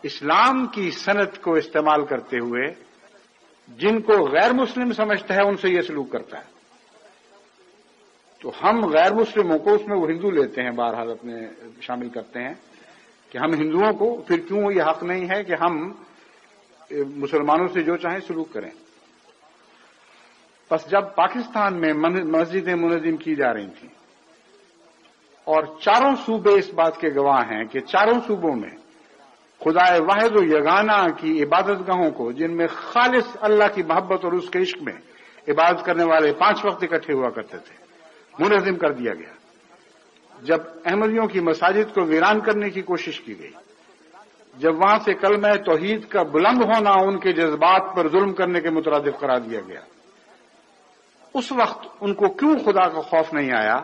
اسلام کی سند کو استعمال کرتے ہوئے جن کو غیر مسلم سمجھتا ہے ان سے یہ سلوک کرتا ہے۔ تو ہم غیر مسلموں کو، اس میں وہ ہندو لیتے ہیں، بہرحال اپنے شامل کرتے ہیں کہ ہم ہندوؤں کو پھر کیوں یہ حق نہیں ہے کہ ہم مسلمانوں سے جو چاہیں سلوک کریں۔ بس جب پاکستان میں مسجدیں منظم کی جا رہی تھیں اور چاروں صوبے اس بات کے گواہ ہیں کہ چاروں صوبوں میں خدا واحد و یگانہ کی عبادت گاہوں کو، جن میں خالص اللہ کی محبت اور اس کے عشق میں عبادت کرنے والے 5 وقت اکٹھے ہوا کرتے تھے، منظم کر دیا گیا۔ جب احمدیوں کی مساجد کو ویران کرنے کی کوشش کی گئی، جب وہاں سے کلمہ توحید کا بلند ہونا ان کے جذبات پر ظلم کرنے کے مترادف قرار دیا گیا، اس وقت ان کو کیوں خدا کا خوف نہیں آیا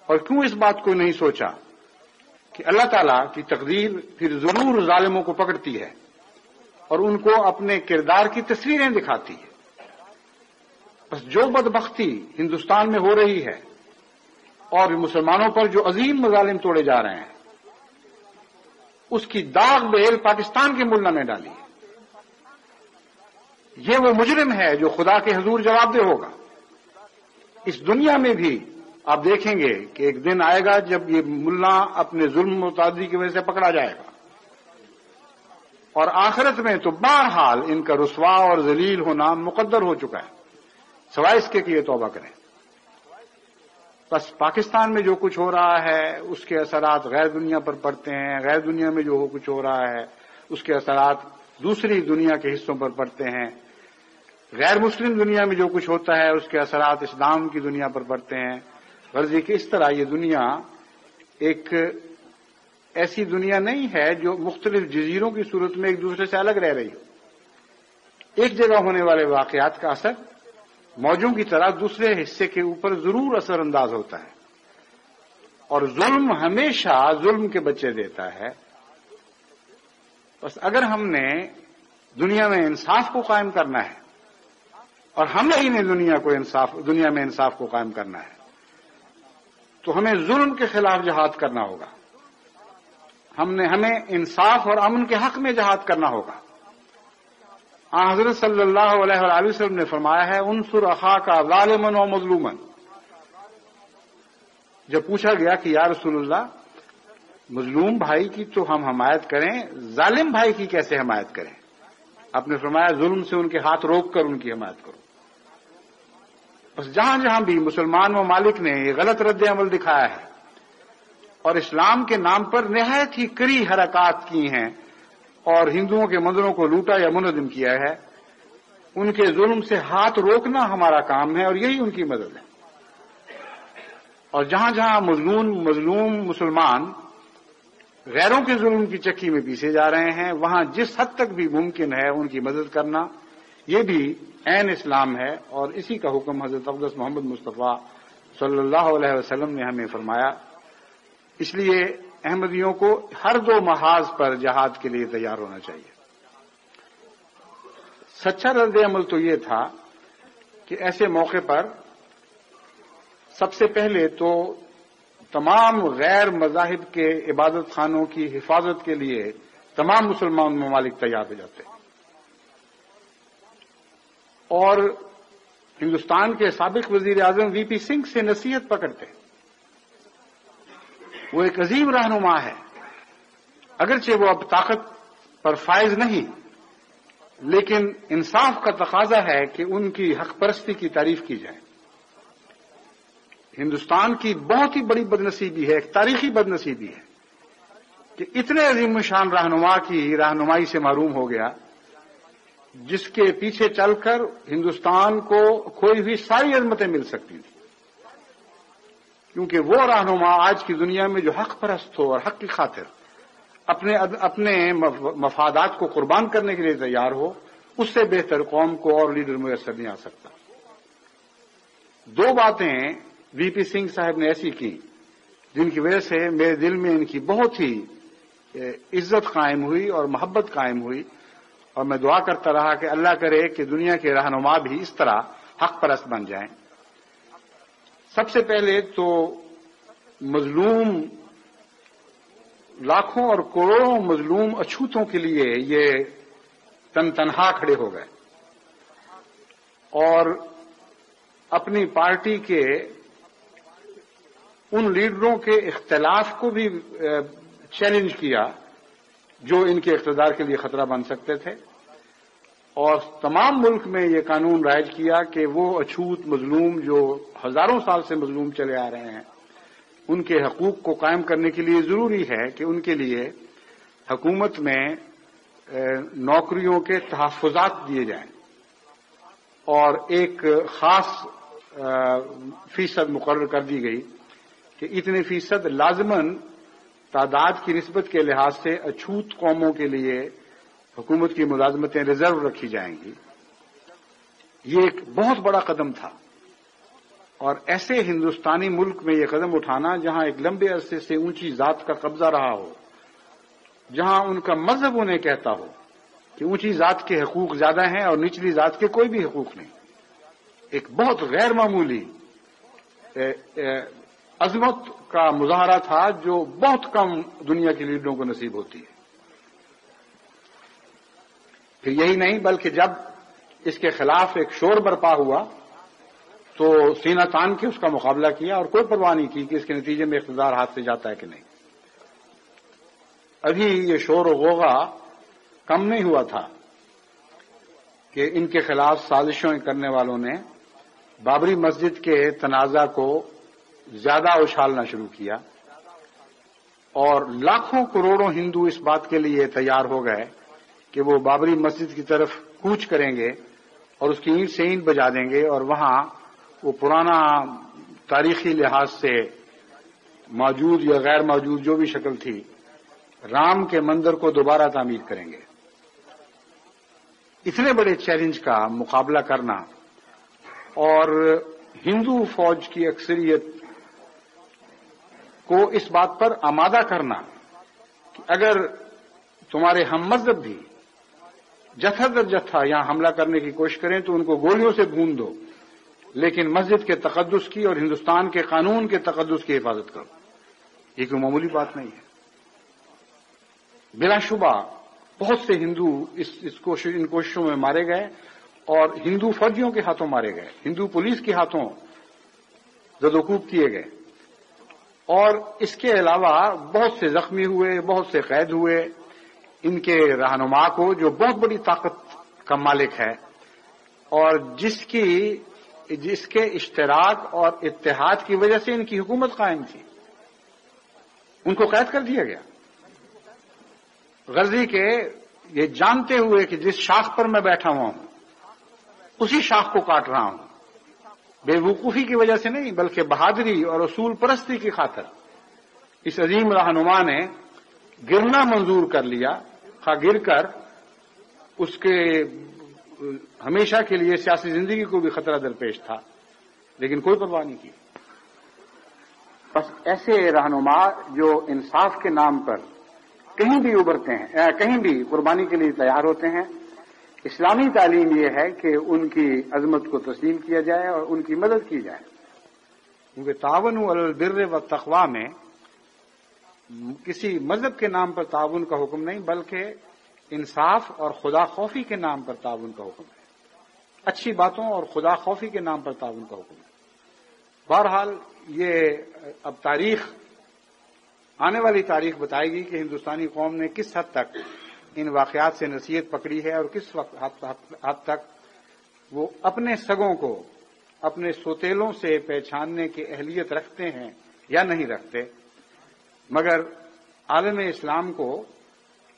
اور کیوں اس بات کو نہیں سوچا کہ اللہ تعالیٰ کی تقدیر پھر ضرور ظالموں کو پکڑتی ہے اور ان کو اپنے کردار کی تصویریں دکھاتی ہے۔ بس جو بدبختی ہندوستان میں ہو رہی ہے اور مسلمانوں پر جو عظیم مظالم توڑے جا رہے ہیں، اس کی داغ بیل پاکستان کے ملہ نے ڈالی ہے۔ یہ وہ مجرم ہے جو خدا کے حضور جواب دہ ہوگا۔ اس دنیا میں بھی آپ دیکھیں گے کہ ایک دن آئے گا جب یہ ملا اپنے ظلم و تعدی کی وجہ سے پکڑا جائے گا، اور آخرت میں تو بہرحال ان کا رسوا اور ذلیل ہونا مقدر ہو چکا ہے، سوائے اس کے کہ یہ توبہ کریں۔ بس پاکستان میں جو کچھ ہو رہا ہے اس کے اثرات غیر دنیا پر پڑتے ہیں، غیر دنیا میں جو کچھ ہو رہا ہے اس کے اثرات دوسری دنیا کے حصوں پر پڑتے ہیں، غیر مسلم دنیا میں جو کچھ ہوتا ہے اس کے اثرات اسلام کی دنیا پر پڑتے ہیں، غرض یہ کہ اس طرح یہ دنیا ایک ایسی دنیا نہیں ہے جو مختلف جزیروں کی صورت میں ایک دوسرے سے الگ رہ رہی ہو. ایک جگہ ہونے والے واقعات کا اثر موجوں کی طرح دوسرے حصے کے اوپر ضرور اثر انداز ہوتا ہے، اور ظلم ہمیشہ ظلم کے بچے دیتا ہے. بس اگر ہم نے دنیا میں انصاف کو قائم کرنا ہے، اور ہم ہی نے دنیا میں انصاف کو قائم کرنا ہے، تو ہمیں ظلم کے خلاف جہاد کرنا ہوگا. ہمیں انصاف اور امن کے حق میں جہاد کرنا ہوگا. حضرت صلی اللہ علیہ وآلہ وسلم نے فرمایا ہے انصر اخاک ظالما و مظلوما. جب پوچھا گیا کہ یا رسول اللہ مظلوم بھائی کی تو ہم حمایت کریں، ظالم بھائی کی کیسے حمایت کریں؟ آپ نے فرمایا ظلم سے ان کے ہاتھ روک کر ان کی حمایت کرو. بس جہاں جہاں بھی مسلمان ممالک نے یہ غلط رد عمل دکھایا ہے اور اسلام کے نام پر نہایت ہی کڑی حرکات کی ہیں اور ہندوؤں کے مندروں کو لوٹا یا منہدم کیا ہے، ان کے ظلم سے ہاتھ روکنا ہمارا کام ہے اور یہی ان کی مدد ہے. اور جہاں جہاں مظلوم مسلمان غیروں کے ظلم کی چکی میں پیسے جا رہے ہیں، وہاں جس حد تک بھی ممکن ہے ان کی مدد کرنا، یہ بھی عین اسلام ہے. اور اسی کا حکم حضرت اقدس محمد مصطفیٰ صلی اللہ علیہ وسلم نے ہمیں فرمایا. اس لیے احمدیوں کو ہر دو محاذ پر جہاد کے لیے تیار ہونا چاہیے. سچا رد عمل تو یہ تھا کہ ایسے موقع پر سب سے پہلے تو تمام غیر مذاہب کے عبادت خانوں کی حفاظت کے لیے تمام مسلمان ممالک تیار ہو جاتے، اور ہندوستان کے سابق وزیر اعظم وی پی سنگھ سے نصیحت پکڑتے. وہ ایک عظیم رہنما ہے، اگرچہ وہ اب طاقت پر فائز نہیں، لیکن انصاف کا تقاضا ہے کہ ان کی حق پرستی کی تعریف کی جائے. ہندوستان کی بہت ہی بڑی بدنصیبی ہے، ایک تاریخی بدنصیبی ہے کہ اتنے عظیم شان رہنما کی رہنمائی سے محروم ہو گیا، جس کے پیچھے چل کر ہندوستان کو کوئی بھی ساری عظمتیں مل سکتی تھیں. کیونکہ وہ رہنما آج کی دنیا میں جو حق پرست ہو اور حق کی خاطر اپنے مفادات کو قربان کرنے کے لیے تیار ہو، اس سے بہتر قوم کو اور لیڈر میسر نہیں آ سکتا. دو باتیں وی پی سنگھ صاحب نے ایسی کی جن کی وجہ سے میرے دل میں ان کی بہت ہی عزت قائم ہوئی اور محبت قائم ہوئی، اور میں دعا کرتا رہا کہ اللہ کرے کہ دنیا کے رہنما بھی اس طرح حق پرست بن جائیں. سب سے پہلے تو مظلوم لاکھوں اور کروڑوں مظلوم اچھوتوں کے لیے یہ تنہا کھڑے ہو گئے اور اپنی پارٹی کے ان لیڈروں کے اختلاف کو بھی چیلنج کیا جو ان کے اقتدار کے لیے خطرہ بن سکتے تھے، اور تمام ملک میں یہ قانون رائج کیا کہ وہ اچھوت مظلوم جو ہزاروں سال سے مظلوم چلے آ رہے ہیں، ان کے حقوق کو قائم کرنے کے لیے ضروری ہے کہ ان کے لیے حکومت میں نوکریوں کے تحفظات دیے جائیں، اور ایک خاص فیصد مقرر کر دی گئی کہ اتنے فیصد لازماً تعداد کی نسبت کے لحاظ سے اچھوت قوموں کے لیے حکومت کی ملازمتیں ریزرو رکھی جائیں گی. یہ ایک بہت بڑا قدم تھا، اور ایسے ہندوستانی ملک میں یہ قدم اٹھانا جہاں ایک لمبے عرصے سے اونچی ذات کا قبضہ رہا ہو، جہاں ان کا مذہب انہیں کہتا ہو کہ اونچی ذات کے حقوق زیادہ ہیں اور نچلی ذات کے کوئی بھی حقوق نہیں، ایک بہت غیر معمولی عظمت کا مظاہرہ تھا جو بہت کم دنیا کے لیڈروں کو نصیب ہوتی ہے. پھر یہی نہیں بلکہ جب اس کے خلاف ایک شور برپا ہوا تو سینہ تان کے اس کا مقابلہ کیا اور کوئی پرواہ نہیں کی کہ اس کے نتیجے میں اقتدار ہاتھ سے جاتا ہے کہ نہیں. ابھی یہ شور و غوغا کم نہیں ہوا تھا کہ ان کے خلاف سازشیں کرنے والوں نے بابری مسجد کے تنازع کو زیادہ اچھالنا شروع کیا، اور لاکھوں کروڑوں ہندو اس بات کے لیے تیار ہو گئے کہ وہ بابری مسجد کی طرف کوچ کریں گے اور اس کی اینٹ سے اینٹ بجا دیں گے، اور وہاں وہ پرانا تاریخی لحاظ سے موجود یا غیر موجود جو بھی شکل تھی، رام کے مندر کو دوبارہ تعمیر کریں گے۔ اتنے بڑے چیلنج کا مقابلہ کرنا اور ہندو فوج کی اکثریت کو اس بات پر آمادہ کرنا کہ اگر تمہارے ہم مذہب بھی جتھا در جتھا یہاں حملہ کرنے کی کوشش کریں تو ان کو گولیوں سے بھون دو، لیکن مسجد کے تقدس کی اور ہندوستان کے قانون کے تقدس کی حفاظت کرو۔ یہ کوئی معمولی بات نہیں ہے۔ بلا شبہ بہت سے ہندو ان کوششوں میں مارے گئے اور ہندو فوجیوں کے ہاتھوں مارے گئے، ہندو پولیس کے ہاتھوں زدوکوب کیے گئے، اور اس کے علاوہ بہت سے زخمی ہوئے، بہت سے قید ہوئے۔ ان کے رہنما کو جو بہت بڑی طاقت کا مالک ہے اور جس کے اشتراک اور اتحاد کی وجہ سے ان کی حکومت قائم تھی، ان کو قید کر دیا گیا۔ غرضی کے یہ جانتے ہوئے کہ جس شاخ پر میں بیٹھا ہوا ہوں اسی شاخ کو کاٹ رہا ہوں، بے وقوفی کی وجہ سے نہیں بلکہ بہادری اور اصول پرستی کی خاطر اس عظیم رہنما نے گرنا منظور کر لیا، خواہ گر کر اس کے ہمیشہ کے لیے سیاسی زندگی کو بھی خطرہ درپیش تھا، لیکن کوئی پرواہ نہیں کی۔ بس ایسے رہنما جو انصاف کے نام پر کہیں بھی ابھرتے ہیں، کہیں بھی قربانی کے لیے تیار ہوتے ہیں، اسلامی تعلیم یہ ہے کہ ان کی عظمت کو تسلیم کیا جائے اور ان کی مدد کی جائے، کیونکہ تعاون علی البر والتقوی میں کسی مذہب کے نام پر تعاون کا حکم نہیں بلکہ انصاف اور خدا خوفی کے نام پر تعاون کا حکم ہے، اچھی باتوں اور خدا خوفی کے نام پر تعاون کا حکم ہے۔ بہرحال یہ اب آنے والی تاریخ بتائے گی کہ ہندوستانی قوم نے کس حد تک ان واقعات سے نصیحت پکڑی ہے اور کس حد تک وہ اپنے سگوں کو اپنے سوتیلوں سے پہچاننے کی اہلیت رکھتے ہیں یا نہیں رکھتے، مگر عالم اسلام کو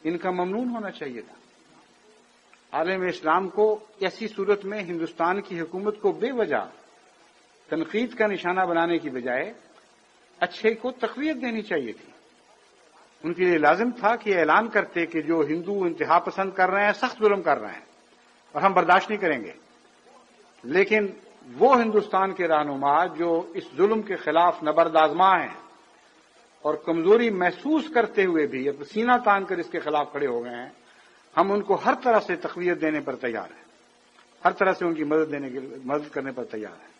ان کا ممنون ہونا چاہیے تھا۔ عالم اسلام کو ایسی صورت میں ہندوستان کی حکومت کو بے وجہ تنقید کا نشانہ بنانے کی بجائے اچھے کو تقویت دینی چاہیے تھی۔ ان کے لیے لازم تھا کہ اعلان کرتے کہ جو ہندو انتہا پسند کر رہے ہیں سخت ظلم کر رہے ہیں اور ہم برداشت نہیں کریں گے، لیکن وہ ہندوستان کے رہنما جو اس ظلم کے خلاف نبرد آزما ہیں اور کمزوری محسوس کرتے ہوئے بھی اب سینہ تان کر اس کے خلاف کھڑے ہو گئے ہیں، ہم ان کو ہر طرح سے تقویت دینے پر تیار ہیں، ہر طرح سے ان کی مدد کرنے پر تیار ہیں۔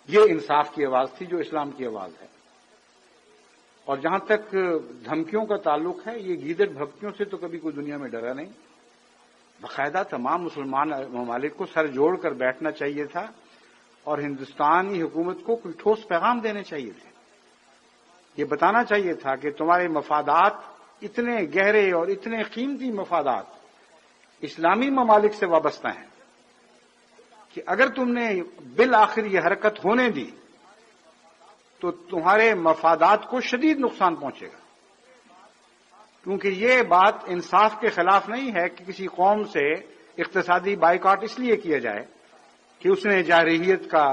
یہ انصاف کی آواز تھی جو اسلام کی آواز ہے۔ اور جہاں تک دھمکیوں کا تعلق ہے، یہ گیدڑ بھبکیوں سے تو کبھی کوئی دنیا میں ڈرا نہیں۔ باقاعدہ تمام مسلمان ممالک کو سر جوڑ کر بیٹھنا چاہیے تھا اور ہندوستانی حکومت کو کوئی ٹھوس پیغام دینے چاہیے تھے۔ یہ بتانا چاہیے تھا کہ تمہارے مفادات اتنے گہرے اور اتنے قیمتی مفادات اسلامی ممالک سے وابستہ ہیں کہ اگر تم نے بالآخر یہ حرکت ہونے دی تو تمہارے مفادات کو شدید نقصان پہنچے گا، کیونکہ یہ بات انصاف کے خلاف نہیں ہے کہ کسی قوم سے اقتصادی بائیکاٹ اس لیے کیا جائے کہ اس نے جارحیت کا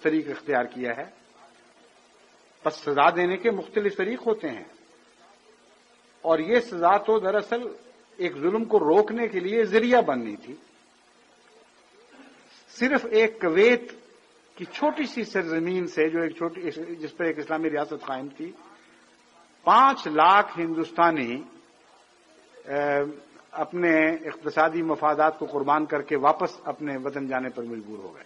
طریق اختیار کیا ہے۔ بس سزا دینے کے مختلف طریق ہوتے ہیں، اور یہ سزا تو دراصل ایک ظلم کو روکنے کے لیے ذریعہ بننی تھی۔ صرف ایک کویت کی چھوٹی سی سرزمین سے جس پر ایک اسلامی ریاست قائم تھی، 5 لاکھ ہندوستانی اپنے اقتصادی مفادات کو قربان کر کے واپس اپنے وطن جانے پر مجبور ہو گئے۔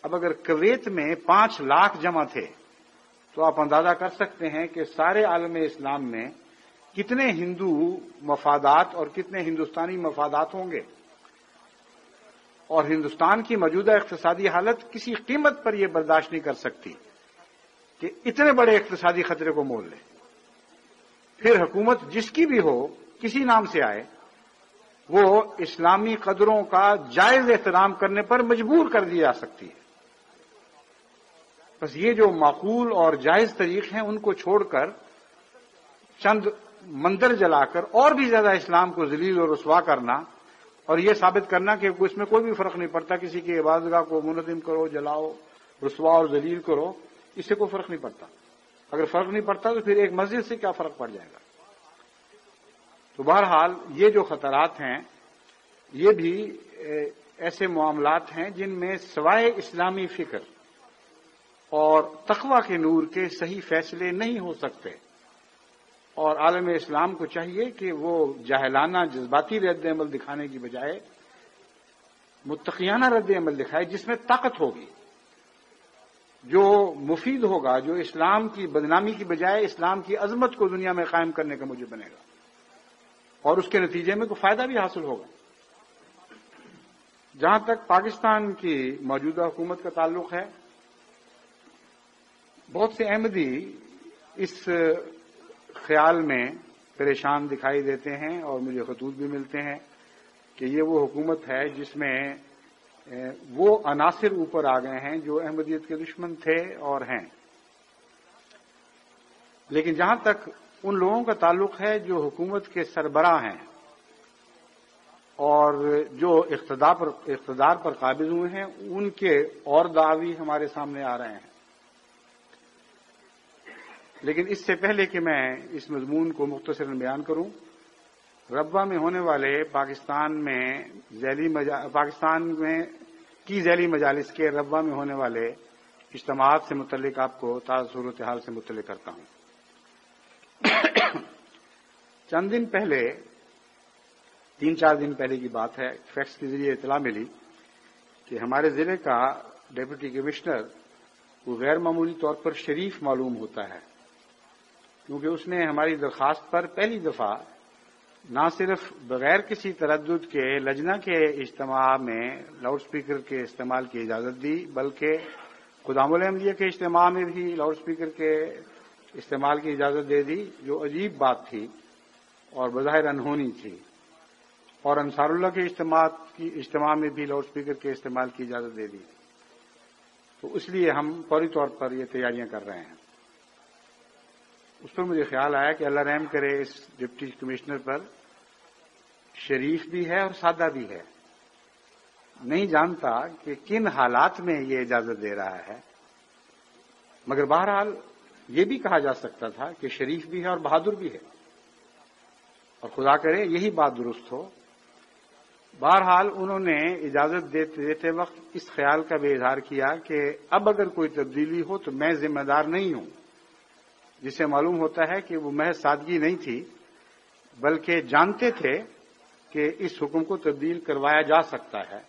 اب اگر کویت میں 5 لاکھ جمع تھے تو آپ اندازہ کر سکتے ہیں کہ سارے عالم اسلام میں کتنے ہندو مفادات اور کتنے ہندوستانی مفادات ہوں گے، اور ہندوستان کی موجودہ اقتصادی حالت کسی قیمت پر یہ برداشت نہیں کر سکتی کہ اتنے بڑے اقتصادی خطرے کو مول لے۔ پھر حکومت جس کی بھی ہو، کسی نام سے آئے، وہ اسلامی قدروں کا جائز احترام کرنے پر مجبور کر دی جا سکتی ہے۔ بس یہ جو معقول اور جائز طریق ہیں ان کو چھوڑ کر چند مندر جلا کر اور بھی زیادہ اسلام کو ذلیل اور رسوا کرنا اور یہ ثابت کرنا کہ اس میں کوئی بھی فرق نہیں پڑتا، کسی کی عبادتگاہ کو منہدم کرو، جلاؤ، رسوا اور ذلیل کرو، اس سے کوئی فرق نہیں پڑتا. اگر فرق نہیں پڑتا تو پھر ایک مسجد سے کیا فرق پڑ جائے گا. تو بہرحال یہ جو خطرات ہیں یہ بھی ایسے معاملات ہیں جن میں سوائے اسلامی فکر اور تقوی کے نور کے صحیح فیصلے نہیں ہو سکتے. اور عالم اسلام کو چاہیے کہ وہ جاہلانہ جذباتی رد عمل دکھانے کی بجائے متقیانہ رد عمل دکھائے جس میں طاقت ہوگی، جو مفید ہوگا، جو اسلام کی بدنامی کی بجائے اسلام کی عظمت کو دنیا میں قائم کرنے کا موجب بنے گا، اور اس کے نتیجے میں کوئی فائدہ بھی حاصل ہوگا. جہاں تک پاکستان کی موجودہ حکومت کا تعلق ہے، بہت سے احمدی اس خیال میں پریشان دکھائی دیتے ہیں اور مجھے خطوط بھی ملتے ہیں کہ یہ وہ حکومت ہے جس میں وہ عناصر اوپر آ گئے ہیں جو احمدیت کے دشمن تھے اور ہیں. لیکن جہاں تک ان لوگوں کا تعلق ہے جو حکومت کے سربراہ ہیں اور جو اقتدار پر قابض ہوئے ہیں، ان کے اور دعوی ہمارے سامنے آ رہے ہیں. لیکن اس سے پہلے کہ میں اس مضمون کو مختصراً بیان کروں، ربوہ میں ہونے والے پاکستان کی ذیلی مجالس کے ربوہ میں ہونے والے اجتماعات سے متعلق آپ کو تازہ صورتحال سے مطلع کرتا ہوں. چند دن پہلے، 3-4 دن پہلے کی بات ہے، فیکس کے ذریعے اطلاع ملی کہ ہمارے ضلع کا ڈپٹی کمشنر وہ غیر معمولی طور پر شریف معلوم ہوتا ہے، کیونکہ اس نے ہماری درخواست پر پہلی دفعہ نہ صرف بغیر کسی تردد کے لجنہ کے اجتماع میں لاؤڈ سپیکر کے استعمال کی اجازت دی، بلکہ خدام العملیہ کے اجتماع میں بھی لاؤڈ سپیکر کے استعمال کی اجازت دے دی، جو عجیب بات تھی اور بظاہر انہونی تھی. اور انصار اللہ کے اجتماع میں بھی لاؤڈ سپیکر کے استعمال کی اجازت دے دی. تو اس لیے ہم فوری طور پر یہ تیاریاں کر رہے ہیں. اس پر مجھے خیال آیا کہ اللہ رحم کرے اس ڈپٹی کمشنر پر، شریف بھی ہے اور سادہ بھی ہے. نہیں جانتا کہ کن حالات میں یہ اجازت دے رہا ہے، مگر بہرحال یہ بھی کہا جا سکتا تھا کہ شریف بھی ہے اور بہادر بھی ہے، اور خدا کرے یہی بات درست ہو. بہرحال انہوں نے اجازت دیتے وقت اس خیال کا بھی اظہار کیا کہ اب اگر کوئی تبدیلی ہو تو میں ذمہ دار نہیں ہوں، جس سے معلوم ہوتا ہے کہ وہ محض سادگی نہیں تھی بلکہ جانتے تھے کہ اس حکم کو تبدیل کروایا جا سکتا ہے.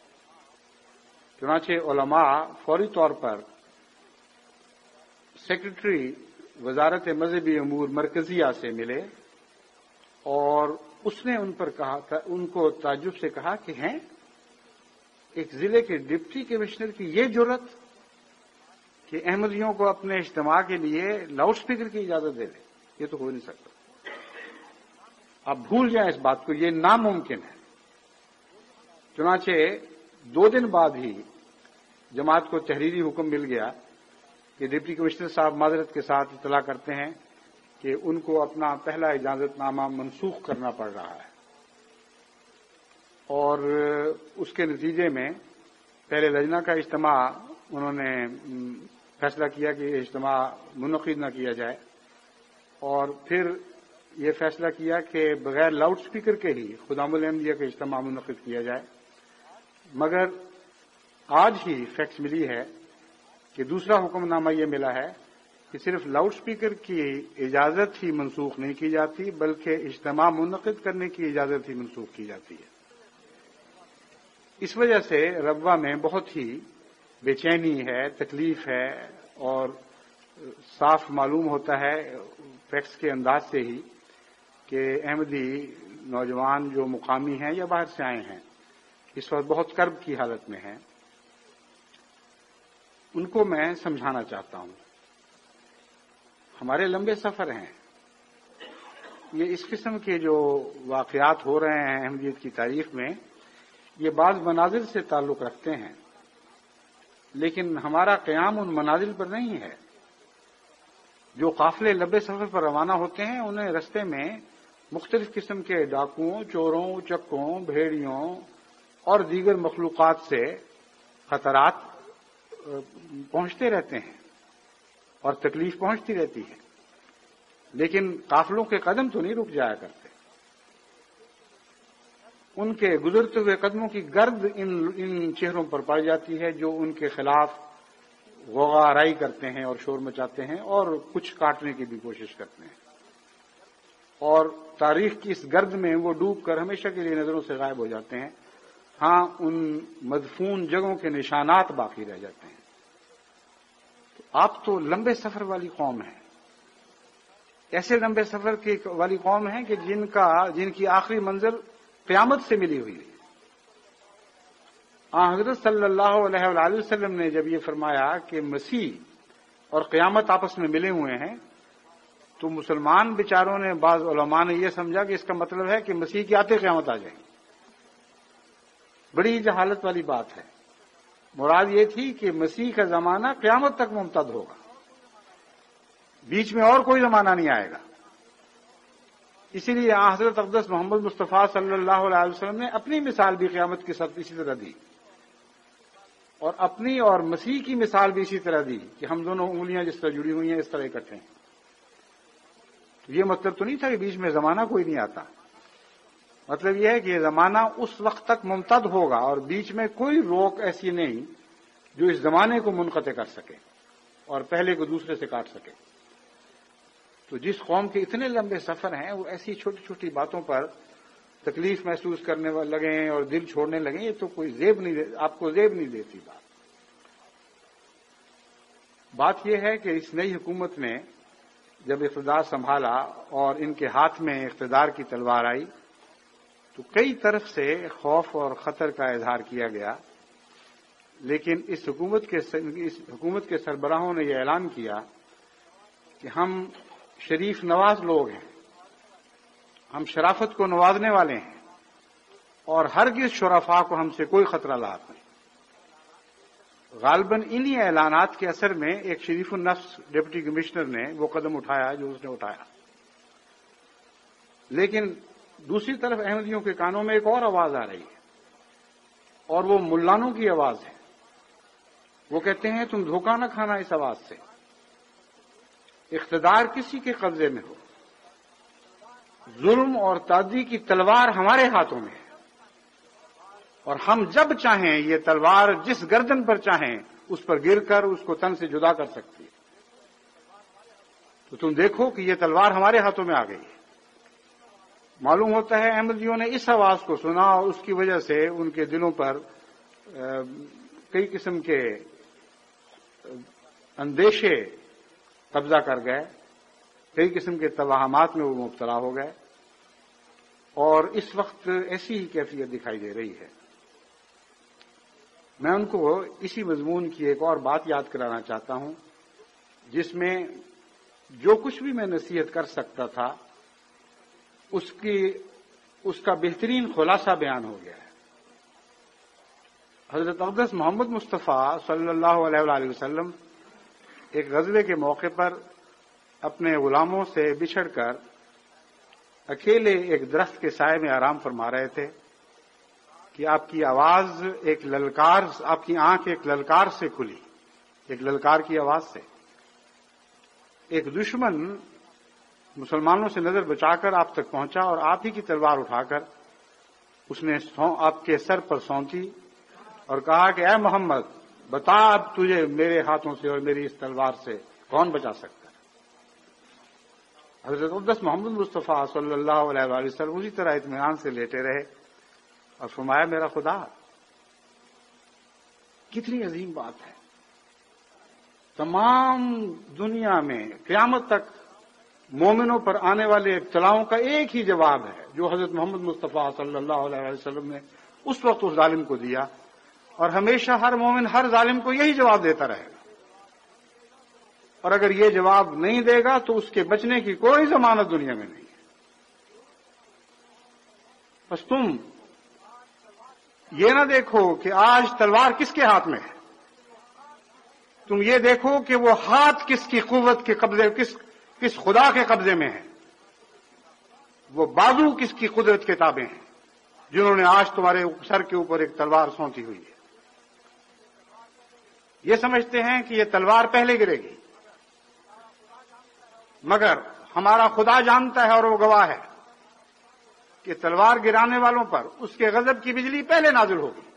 چنانچہ علماء فوری طور پر سیکرٹری وزارت مذہبی امور مرکزیہ سے ملے اور اس نے ان کو تعجب سے کہا کہ ہیں ایک ضلع کے ڈپٹی کمشنر کی یہ جرت کہ احمدیوں کو اپنے اجتماع کے لیے لاؤڈ سپیکر کی اجازت دے دے، یہ تو ہو نہیں سکتا. آپ بھول جائیں اس بات کو، یہ ناممکن ہے. چنانچہ 2 دن بعد ہی جماعت کو تحریری حکم مل گیا کہ ڈپٹی کمشنر صاحب معذرت کے ساتھ اطلاع کرتے ہیں کہ ان کو اپنا پہلا اجازت نامہ منسوخ کرنا پڑ رہا ہے. اور اس کے نتیجے میں پہلے لجنہ کا اجتماع انہوں نے فیصلہ کیا کہ اجتماع منعقد نہ کیا جائے، اور پھر یہ فیصلہ کیا کہ بغیر لاؤڈ سپیکر کے ہی خدام العملیہ کا اجتماع منعقد کیا جائے. مگر آج ہی فیکس ملی ہے کہ دوسرا حکم نامہ یہ ملا ہے کہ صرف لاؤڈ سپیکر کی اجازت ہی منسوخ نہیں کی جاتی بلکہ اجتماع منعقد کرنے کی اجازت ہی منسوخ کی جاتی ہے. اس وجہ سے ربوہ میں بہت ہی بے چینی ہے، تکلیف ہے، اور صاف معلوم ہوتا ہے فیکس کے انداز سے ہی کہ احمدی نوجوان جو مقامی ہیں یا باہر سے آئے ہیں اس وقت بہت کرب کی حالت میں ہیں. ان کو میں سمجھانا چاہتا ہوں، ہمارے لمبے سفر ہیں، یہ اس قسم کے جو واقعات ہو رہے ہیں احمدیت کی تاریخ میں یہ بعض منازل سے تعلق رکھتے ہیں، لیکن ہمارا قیام ان منازل پر نہیں ہے. جو قافلے لمبے سفر پر روانہ ہوتے ہیں انہیں رستے میں مختلف قسم کے ڈاکوؤں، چوروں، چکوں، بھیڑیوں اور دیگر مخلوقات سے خطرات پہنچتے رہتے ہیں اور تکلیف پہنچتی رہتی ہے، لیکن قافلوں کے قدم تو نہیں رک جایا کرتے. ان کے گزرتے ہوئے قدموں کی گرد ان چہروں پر پڑ جاتی ہے جو ان کے خلاف غوغا آرائی کرتے ہیں اور شور مچاتے ہیں اور کچھ کاٹنے کی بھی کوشش کرتے ہیں، اور تاریخ کی اس گرد میں وہ ڈوب کر ہمیشہ کے لیے نظروں سے غائب ہو جاتے ہیں. ہاں، ان مدفون جگہوں کے نشانات باقی رہ جاتے ہیں. تو آپ تو لمبے سفر والی قوم ہیں، ایسے لمبے سفر والی قوم ہیں کہ جن کی آخری منزل قیامت سے ملی ہوئی ہے. حضرت صلی اللہ علیہ وآلہ وسلم نے جب یہ فرمایا کہ مسیح اور قیامت آپس میں ملے ہوئے ہیں، تو مسلمان بیچاروں نے، بعض علماء نے یہ سمجھا کہ اس کا مطلب ہے کہ مسیح کی آتے قیامت آ جائیں. بڑی جہالت والی بات ہے. مراد یہ تھی کہ مسیح کا زمانہ قیامت تک ممتد ہوگا، بیچ میں اور کوئی زمانہ نہیں آئے گا. اسی لیے حضرت اقدس محمد مصطفیٰ صلی اللہ علیہ وسلم نے اپنی مثال بھی قیامت کی ساتھ اسی طرح دی، اور اپنی اور مسیح کی مثال بھی اسی طرح دی کہ ہم دونوں انگلیاں جس طرح جڑی ہوئی ہیں اس طرح اکٹھے ہیں. تو یہ مطلب تو نہیں تھا کہ بیچ میں زمانہ کوئی نہیں آتا. مطلب یہ ہے کہ یہ زمانہ اس وقت تک ممتد ہوگا اور بیچ میں کوئی روک ایسی نہیں جو اس زمانے کو منقطع کر سکے اور پہلے کو دوسرے سے کاٹ سکے. تو جس قوم کے اتنے لمبے سفر ہیں وہ ایسی چھوٹی چھوٹی باتوں پر تکلیف محسوس کرنے لگیں اور دل چھوڑنے لگیں، یہ تو کوئی آپ کو زیب نہیں دیتی بات یہ ہے کہ اس نئی حکومت نے جب اقتدار سنبھالا اور ان کے ہاتھ میں اقتدار کی تلوار آئی تو کئی طرف سے خوف اور خطر کا اظہار کیا گیا، لیکن اس حکومت کے سربراہوں نے یہ اعلان کیا کہ ہم شریف نواز لوگ ہیں، ہم شرافت کو نوازنے والے ہیں اور ہرگز شرفاء کو ہم سے کوئی خطرہ لاحق نہیں. غالباً انہی اعلانات کے اثر میں ایک شریف النفس ڈپٹی کمشنر نے وہ قدم اٹھایا جو اس نے اٹھایا. لیکن دوسری طرف احمدیوں کے کانوں میں ایک اور آواز آ رہی ہے، اور وہ ملانوں کی آواز ہے. وہ کہتے ہیں تم دھوکہ نہ کھانا اس آواز سے، اقتدار کسی کے قبضے میں ہو، ظلم اور تعدی کی تلوار ہمارے ہاتھوں میں ہے، اور ہم جب چاہیں یہ تلوار جس گردن پر چاہیں اس پر گر کر اس کو تن سے جدا کر سکتی ہے. تو تم دیکھو کہ یہ تلوار ہمارے ہاتھوں میں آ گئی ہے. معلوم ہوتا ہے احمدیوں نے اس آواز کو سنا اور اس کی وجہ سے ان کے دلوں پر کئی قسم کے اندیشے قبضہ کر گئے، کئی قسم کے توہمات میں وہ مبتلا ہو گئے، اور اس وقت ایسی ہی کیفیت دکھائی دے رہی ہے. میں ان کو اسی مضمون کی ایک اور بات یاد کرانا چاہتا ہوں جس میں جو کچھ بھی میں نصیحت کر سکتا تھا اس کا بہترین خلاصہ بیان ہو گیا ہے. حضرت اقدس محمد مصطفیٰ صلی اللہ علیہ وآلہ وسلم ایک غزوے کے موقع پر اپنے غلاموں سے بچھڑ کر اکیلے ایک درخت کے سائے میں آرام فرما رہے تھے کہ آپ کی آواز ایک للکار، آپ کی آنکھ ایک للکار سے کھلی، ایک للکار کی آواز سے. ایک دشمن مسلمانوں سے نظر بچا کر آپ تک پہنچا اور آپ ہی کی تلوار اٹھا کر اس نے آپ کے سر پر سونتی اور کہا کہ اے محمد بتا اب تجھے میرے ہاتھوں سے اور میری اس تلوار سے کون بچا سکتا ہے. حضرت اقدس محمد مصطفیٰ صلی اللہ علیہ وآلہ وسلم اسی طرح اطمینان سے لیٹے رہے اور فرمایا میرا خدا. کتنی عظیم بات ہے. تمام دنیا میں قیامت تک مومنوں پر آنے والے ابتلاؤں کا ایک ہی جواب ہے جو حضرت محمد مصطفیٰ صلی اللہ علیہ وسلم نے اس وقت اس ظالم کو دیا، اور ہمیشہ ہر مومن ہر ظالم کو یہی جواب دیتا رہے گا. اور اگر یہ جواب نہیں دے گا تو اس کے بچنے کی کوئی ضمانت دنیا میں نہیں ہے. بس تم یہ نہ دیکھو کہ آج تلوار کس کے ہاتھ میں ہے، تم یہ دیکھو کہ وہ ہاتھ کس کی قوت کے قبضے، کس خدا کے قبضے میں ہے، وہ بازو کس کی قدرت کے تابع ہیں جنہوں نے آج تمہارے سر کے اوپر ایک تلوار سونتی ہوئی ہے. یہ سمجھتے ہیں کہ یہ تلوار پہلے گرے گی، مگر ہمارا خدا جانتا ہے اور وہ گواہ ہے کہ تلوار گرانے والوں پر اس کے غضب کی بجلی پہلے نازل ہوگی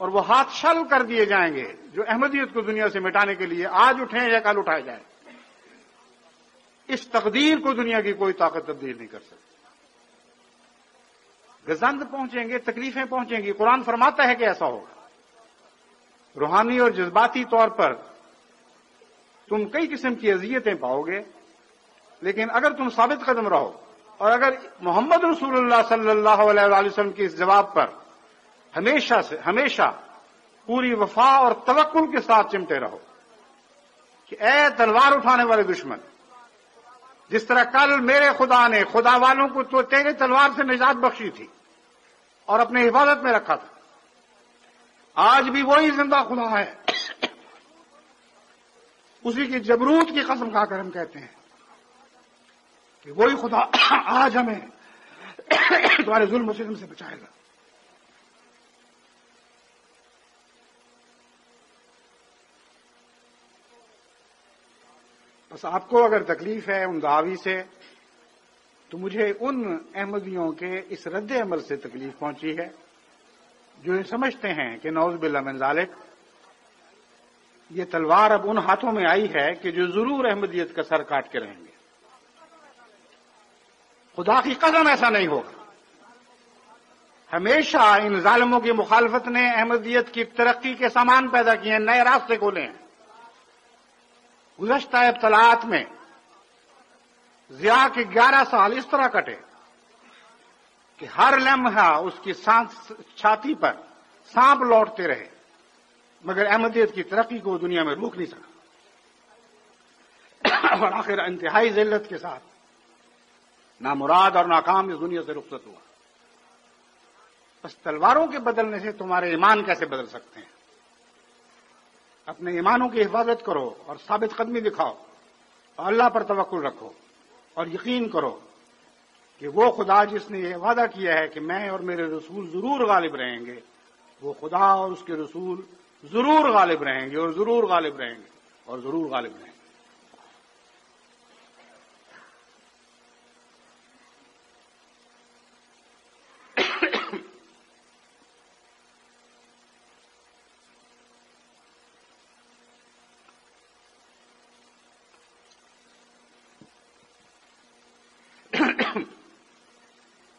اور وہ ہاتھ شل کر دیے جائیں گے جو احمدیت کو دنیا سے مٹانے کے لیے آج اٹھیں یا کل اٹھائے جائیں۔ اس تقدیر کو دنیا کی کوئی طاقت تبدیل نہیں کر سکتی۔ گزند پہنچیں گے، تکلیفیں پہنچیں گی، قرآن فرماتا ہے کہ ایسا ہوگا۔ روحانی اور جذباتی طور پر تم کئی قسم کی اذیتیں پاؤ گے، لیکن اگر تم ثابت قدم رہو اور اگر محمد رسول اللہ صلی اللہ علیہ وآلہ وسلم کے اس جواب پر ہمیشہ پوری وفا اور توکل کے ساتھ چمٹے رہو کہ اے تلوار اٹھانے والے دشمن، جس طرح کل میرے خدا نے خدا والوں کو تو تیرے تلوار سے نجات بخشی تھی اور اپنے حفاظت میں رکھا تھا، آج بھی وہی زندہ خدا ہے۔ اسی کی جبروت کی قسم کھا کر ہم کہتے ہیں کہ وہی خدا آج ہمیں تمہارے ظلم و ستم سے بچائے گا۔ بس آپ کو اگر تکلیف ہے ان دعوی سے، تو مجھے ان احمدیوں کے اس رد عمل سے تکلیف پہنچی ہے جو یہ سمجھتے ہیں کہ نعوذ باللہ من ذالک یہ تلوار اب ان ہاتھوں میں آئی ہے کہ جو ضرور احمدیت کا سر کاٹ کے رہیں گے۔ خدا کی قسم ایسا نہیں ہوگا۔ ہمیشہ ان ظالموں کی مخالفت نے احمدیت کی ترقی کے سامان پیدا کیے ہیں، نئے راستے کھولے ہیں۔ گزشتہ ابتلاعات میں ضیاء کے 11 سال اس طرح کٹے کہ ہر لمحہ اس کی چھاتی پر سانپ لوٹتے رہے، مگر احمدیت کی ترقی کو دنیا میں روک نہیں سکا اور آخر انتہائی ذلت کے ساتھ نامراد اور ناکام اس دنیا سے رخصت ہوا۔ بس تلواروں کے بدلنے سے تمہارے ایمان کیسے بدل سکتے ہیں؟ اپنے ایمانوں کی حفاظت کرو اور ثابت قدمی دکھاؤ اور اللہ پر توکل رکھو اور یقین کرو کہ وہ خدا جس نے یہ وعدہ کیا ہے کہ میں اور میرے رسول ضرور غالب رہیں گے، وہ خدا اور اس کے رسول ضرور غالب رہیں گے اور ضرور غالب رہیں گے اور ضرور غالب رہیں گے۔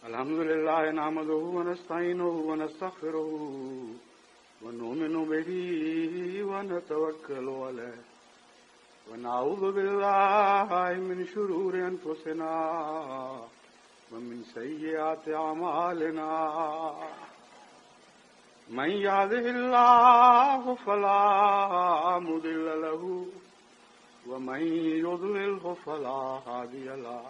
الحمد لله نحمده ونستعينه ونستغفره ونؤمن به ونتوكل عليه ونعوذ بالله من شرور أنفسنا ومن سيئات أعمالنا من يهده الله فلا مضل له ومن يضلله فلا هادي له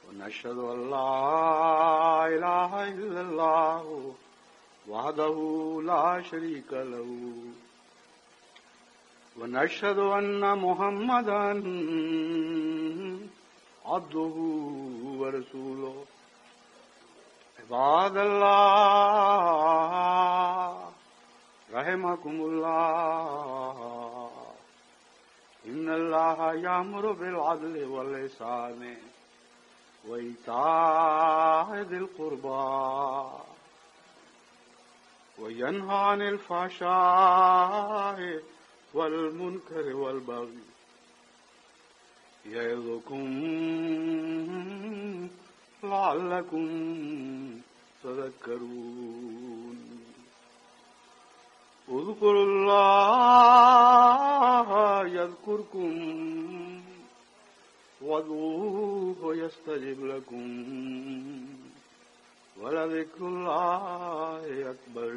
ونشهد أن لا إله إلا الله وحده لا شريك له ونشهد أن محمدا عبده ورسوله عباد الله رحمكم الله إن الله يأمر بالعدل والإحسان وإيتاء ذي القربى وينهى عن الفحشاء والمنكر والبغي يعظكم لعلكم تذكرون اذكروا الله يذكركم وادعوه يستجب لكم ولذكر الله أكبر